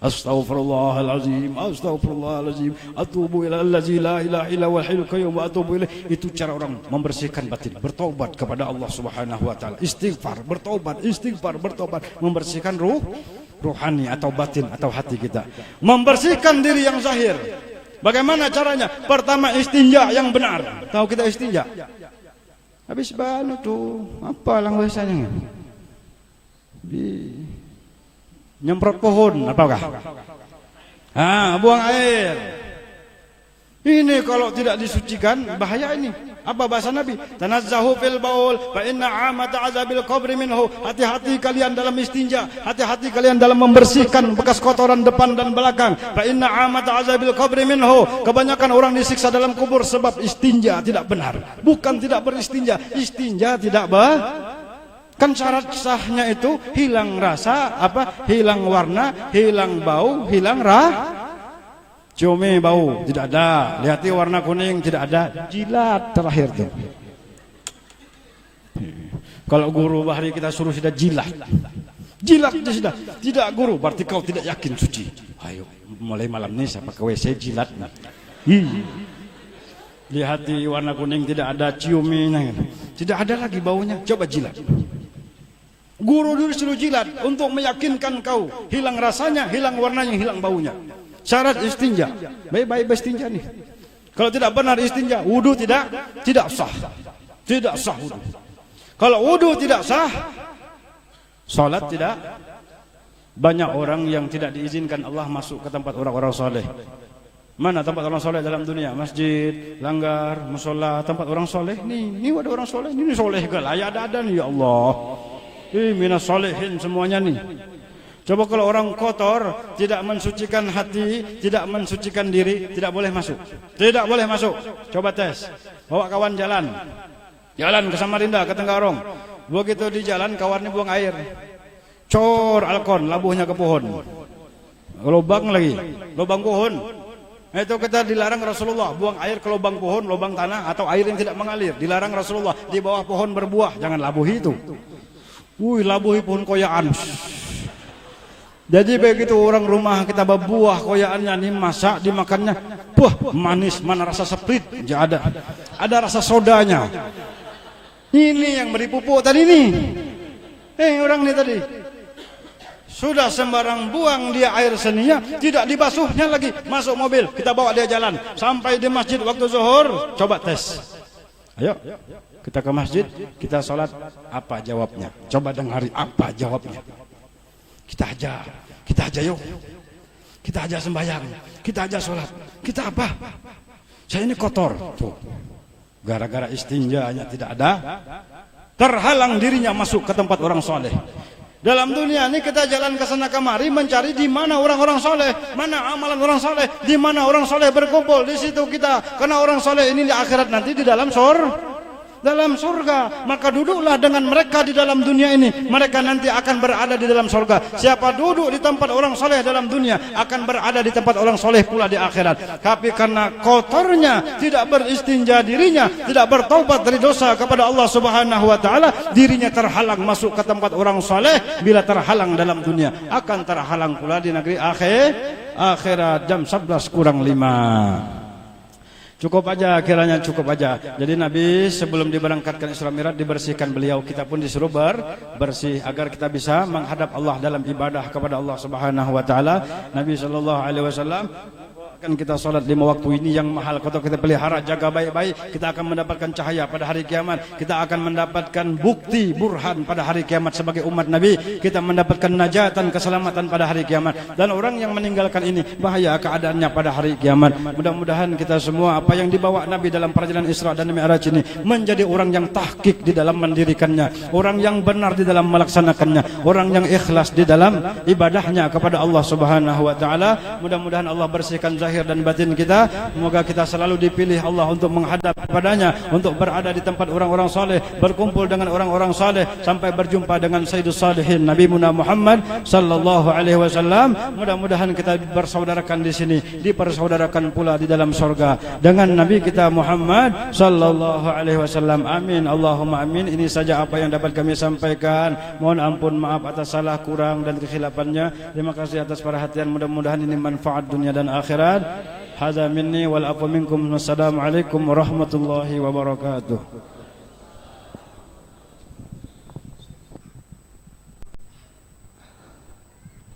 Astaghfirullahalazim, astaghfirullahalazim, atubu ila allazi la ilaha illa huwal hayyul qayyum wa atubu ilaih. Itu cara orang membersihkan batin, bertaubat kepada Allah Subhanahu wa taala. Istighfar, bertaubat, membersihkan rohani atau batin atau hati kita. Membersihkan diri yang zahir. Bagaimana caranya? Pertama, istinja yang benar. Tahu kita istinja? Habis banu tuh, apa lang biasanya? Nyemprot pohon, apakah? Buang air. Ini kalau tidak disucikan, bahaya ini. Apa bahasa Nabi? Tanazzahu fil baul fa inna amata azabil qabri minhu. Hati-hati kalian dalam istinja, hati-hati kalian dalam membersihkan bekas kotoran depan dan belakang. Fa inna amata azabil qabri minhu. Kebanyakan orang disiksa dalam kubur sebab istinja tidak benar. Bukan tidak beristinja, istinja tidak kan syarat sahnya itu hilang rasa, hilang warna, hilang bau, hilang ciumi bau, tidak ada. Lihati warna kuning, tidak ada. Jilat terakhir tuh. Kalau guru bahari kita suruh sudah jilat sudah. Tidak guru, berarti kau tidak yakin suci. Ayo, mulai malam ini siapa ke WC jilat. Lihati warna kuning, tidak ada ciuminya, tidak ada lagi baunya. Coba jilat. Guru dulu suruh jilat untuk meyakinkan kau hilang rasanya, hilang warnanya, hilang baunya. Syarat istinja. Baik-baik istinja nih. Kalau tidak benar istinja, wudu tidak sah. Tidak sah wudu. Kalau wudu tidak sah, salat tidak. Banyak orang yang tidak diizinkan Allah masuk ke tempat orang-orang soleh. Mana tempat orang soleh dalam dunia? Masjid, langgar, musola, tempat orang soleh. Nih ada orang soleh. Ini soleh ke? Ya ada nih ya Allah. Minas solehin semuanya nih. Coba kalau orang kotor, tidak mensucikan hati, tidak mensucikan diri, tidak boleh masuk. Tidak boleh masuk. Coba tes. Bawa kawan jalan. Jalan ke Samarinda, ke Tenggarong. Begitu di jalan, kawannya buang air. Cor alkon, labuhnya ke pohon. Lubang lagi, lubang pohon. Itu kita dilarang Rasulullah, buang air ke lubang pohon, lubang tanah, atau air yang tidak mengalir. Dilarang Rasulullah, di bawah pohon berbuah, jangan labuhi itu. Labuhi pohon koyaan. Jadi begitu orang rumah kita berbuah koyaannya nih, masak dimakannya, manis, mana rasa seprit, ada rasa sodanya. Ini yang beri pupuk tadi nih. Orang ini tadi sudah sembarang buang dia air seninya, tidak dibasuhnya lagi, masuk mobil, kita bawa dia jalan sampai di masjid waktu zuhur. Coba tes. Ayo kita ke masjid, kita sholat, apa jawabnya? Coba dengari apa jawabnya. Kita aja yuk. Kita aja sembahyang, kita aja sholat. Kita apa? Saya ini kotor. Tuh. Gara-gara istinjanya tidak ada, terhalang dirinya masuk ke tempat orang soleh. Dalam dunia ini kita jalan ke sana kemari mencari di mana orang-orang soleh, mana amalan orang soleh, di mana orang soleh berkumpul, di situ kita. Karena orang soleh ini di akhirat nanti di dalam surga, maka duduklah dengan mereka di dalam dunia ini. Mereka nanti akan berada di dalam surga. Siapa duduk di tempat orang soleh dalam dunia akan berada di tempat orang soleh pula di akhirat. Tapi karena kotornya, tidak beristinja dirinya, tidak bertaubat dari dosa kepada Allah Subhanahu wa taala, dirinya terhalang masuk ke tempat orang soleh. Bila terhalang dalam dunia, akan terhalang pula di negeri akhirat. Jam 11 kurang 5. Cukup aja, kiranya cukup aja. Jadi Nabi sebelum diberangkatkan Isra Mi'raj dibersihkan beliau, kita pun disuruh bersih agar kita bisa menghadap Allah dalam ibadah kepada Allah Subhanahu wa taala. Nabi sallallahu alaihi wasallam akan kita salat 5 waktu ini yang mahal. Kalau kita pelihara, jaga baik-baik, kita akan mendapatkan cahaya pada hari kiamat. Kita akan mendapatkan bukti burhan pada hari kiamat sebagai umat Nabi. Kita mendapatkan najatan, keselamatan pada hari kiamat. Dan orang yang meninggalkan ini bahaya keadaannya pada hari kiamat. Mudah-mudahan kita semua apa yang dibawa Nabi dalam perjalanan Isra dan Mi'raj ini menjadi orang yang tahqiq di dalam mendirikannya, orang yang benar di dalam melaksanakannya, orang yang ikhlas di dalam ibadahnya kepada Allah Subhanahu wa taala. Mudah-mudahan Allah bersihkan zahir dan batin kita. Semoga kita selalu dipilih Allah untuk menghadap kepadanya, untuk berada di tempat orang-orang saleh, berkumpul dengan orang-orang saleh sampai berjumpa dengan Sayyidus Salihin Nabi Muhammad sallallahu alaihi wasallam. Mudah-mudahan kita bersaudarakan di sini, dipersaudarakan pula di dalam surga dengan Nabi kita Muhammad sallallahu alaihi wasallam. Amin, Allahumma amin. Ini saja apa yang dapat kami sampaikan. Mohon ampun, maaf atas salah kurang dan kekhilafannya. Terima kasih atas perhatian. Mudah-mudahan ini manfaat dunia dan akhirat. Hadza minni wal afu minkum. Wassalamualaikum warahmatullahi wabarakatuh.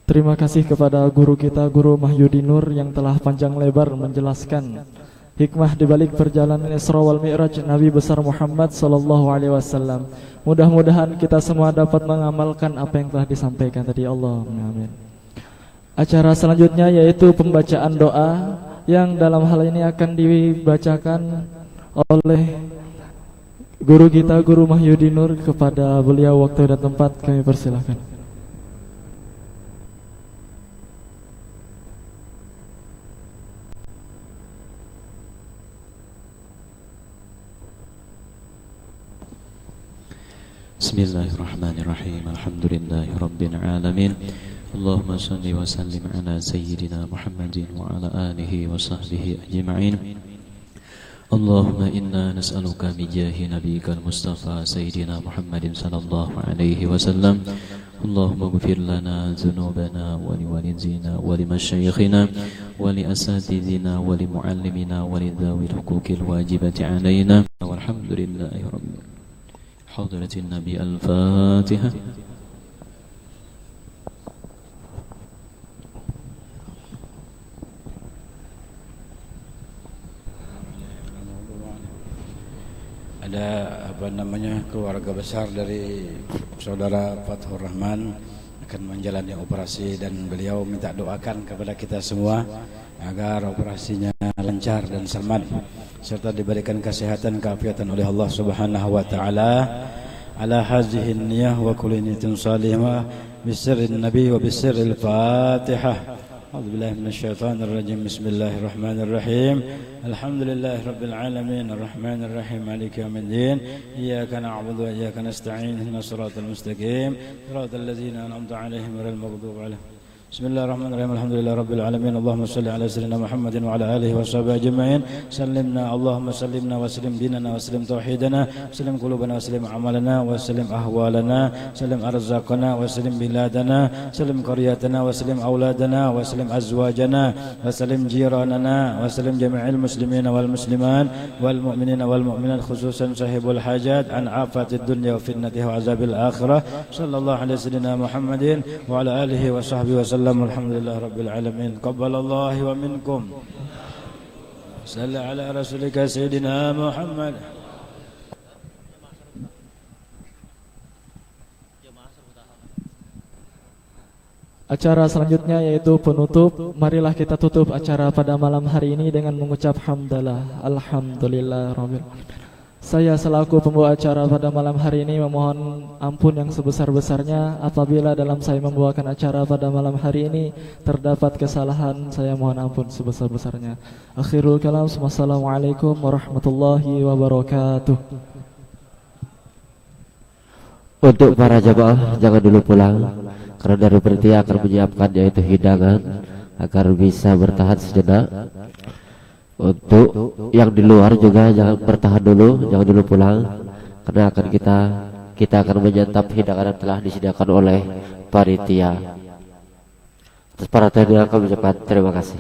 Terima kasih kepada guru kita, Guru Mahyudin Nur, yang telah panjang lebar menjelaskan hikmah di balik perjalanan Isra wal Mi'raj Nabi besar Muhammad sallallahu alaihi wasallam. Mudah-mudahan kita semua dapat mengamalkan apa yang telah disampaikan tadi. Allahumma amin. Acara selanjutnya yaitu pembacaan doa yang dalam hal ini akan dibacakan oleh guru kita, Guru Mahyudin Nur. Kepada beliau waktu dan tempat kami persilahkan. Bismillahirrahmanirrahim. Alhamdulillahi rabbil alamin. Allahumma salli wa sallim ala sayyidina Muhammadin wa ala alihi wa sahbihi ajma'in. Allahumma inna nas'aluka bi jahi nabiyyikal mustafa sayyidina Muhammadin sallallahu alaihi wasallam. Allahumma ighfir lana dhunubana wa li walidina wa li masyayikhina wa li asatidina wa li muallimina wa li dhawil huquqil wajibati alaina. Walhamdulillahi rabbil alamin. Hadratin Nabi Al-Fatihah. Ada keluarga besar dari saudara Fathur Rahman akan menjalani operasi, dan beliau minta doakan kepada kita semua agar operasinya lancar dan selamat, serta diberikan kesehatan keafiatan oleh Allah Subhanahu wa taala. Ala hazihi niyyah wa kulli niyatin salihah بسر النبي وبسر الفاتحة. أعوذ بالله من الشيطان الرجيم. بسم الله الرحمن الرحيم. الحمد لله رب العالمين الرحمن الرحيم مالك يوم الدين. إياك نعبد وإياك نستعين اهدنا الصراط المستقيم صراط الذين أنعمت عليهم غير المغضوب عليهم. بسم الله الرحمن الرحيم. الحمد لله رب العالمين. اللهم صل على سيدنا محمد وعلى آله وصحبه أجمعين. سلمنا اللهم سلمنا وسلم ديننا وسلم توحيدنا وسلم قلوبنا وسلم أعمالنا وسلم أهوالنا سلم أرزاقنا وسلم بلادنا سلم قريتنا وسلم أولادنا وسلم أزواجنا وسلم جيراننا وسلم جميع المسلمين والمسلمات والمؤمنين والمؤمنات خصوصا صاحب الحاجات عن آفات الدنيا وفتنتها وعذاب الآخرة. صلى الله على سيدنا محمد وعلى آله وصحبه وسلم. Alhamdulillah Rabbil Alamin. Qabbalallahu wa minkum. Salli ala rasulika Sayyidina Muhammad. Acara selanjutnya yaitu penutup. Marilah kita tutup acara pada malam hari ini dengan mengucap hamdalah. Alhamdulillah Rabbil Alamin. Saya selaku pembawa acara pada malam hari ini memohon ampun yang sebesar-besarnya apabila dalam saya membawakan acara pada malam hari ini terdapat kesalahan. Saya mohon ampun sebesar-besarnya. Akhirul kalam. Wassalamualaikum warahmatullahi wabarakatuh. Untuk para jamaah jangan dulu pulang, karena dari panitia akan menyiapkan yaitu hidangan agar bisa bertahan sejenak. Untuk yang di luar juga jangan bertahan dulu, jangan dulu pulang, karena akan kita akan menyantap hidangan yang telah disediakan oleh panitia. Atas para tamu kami ucapkan terima kasih.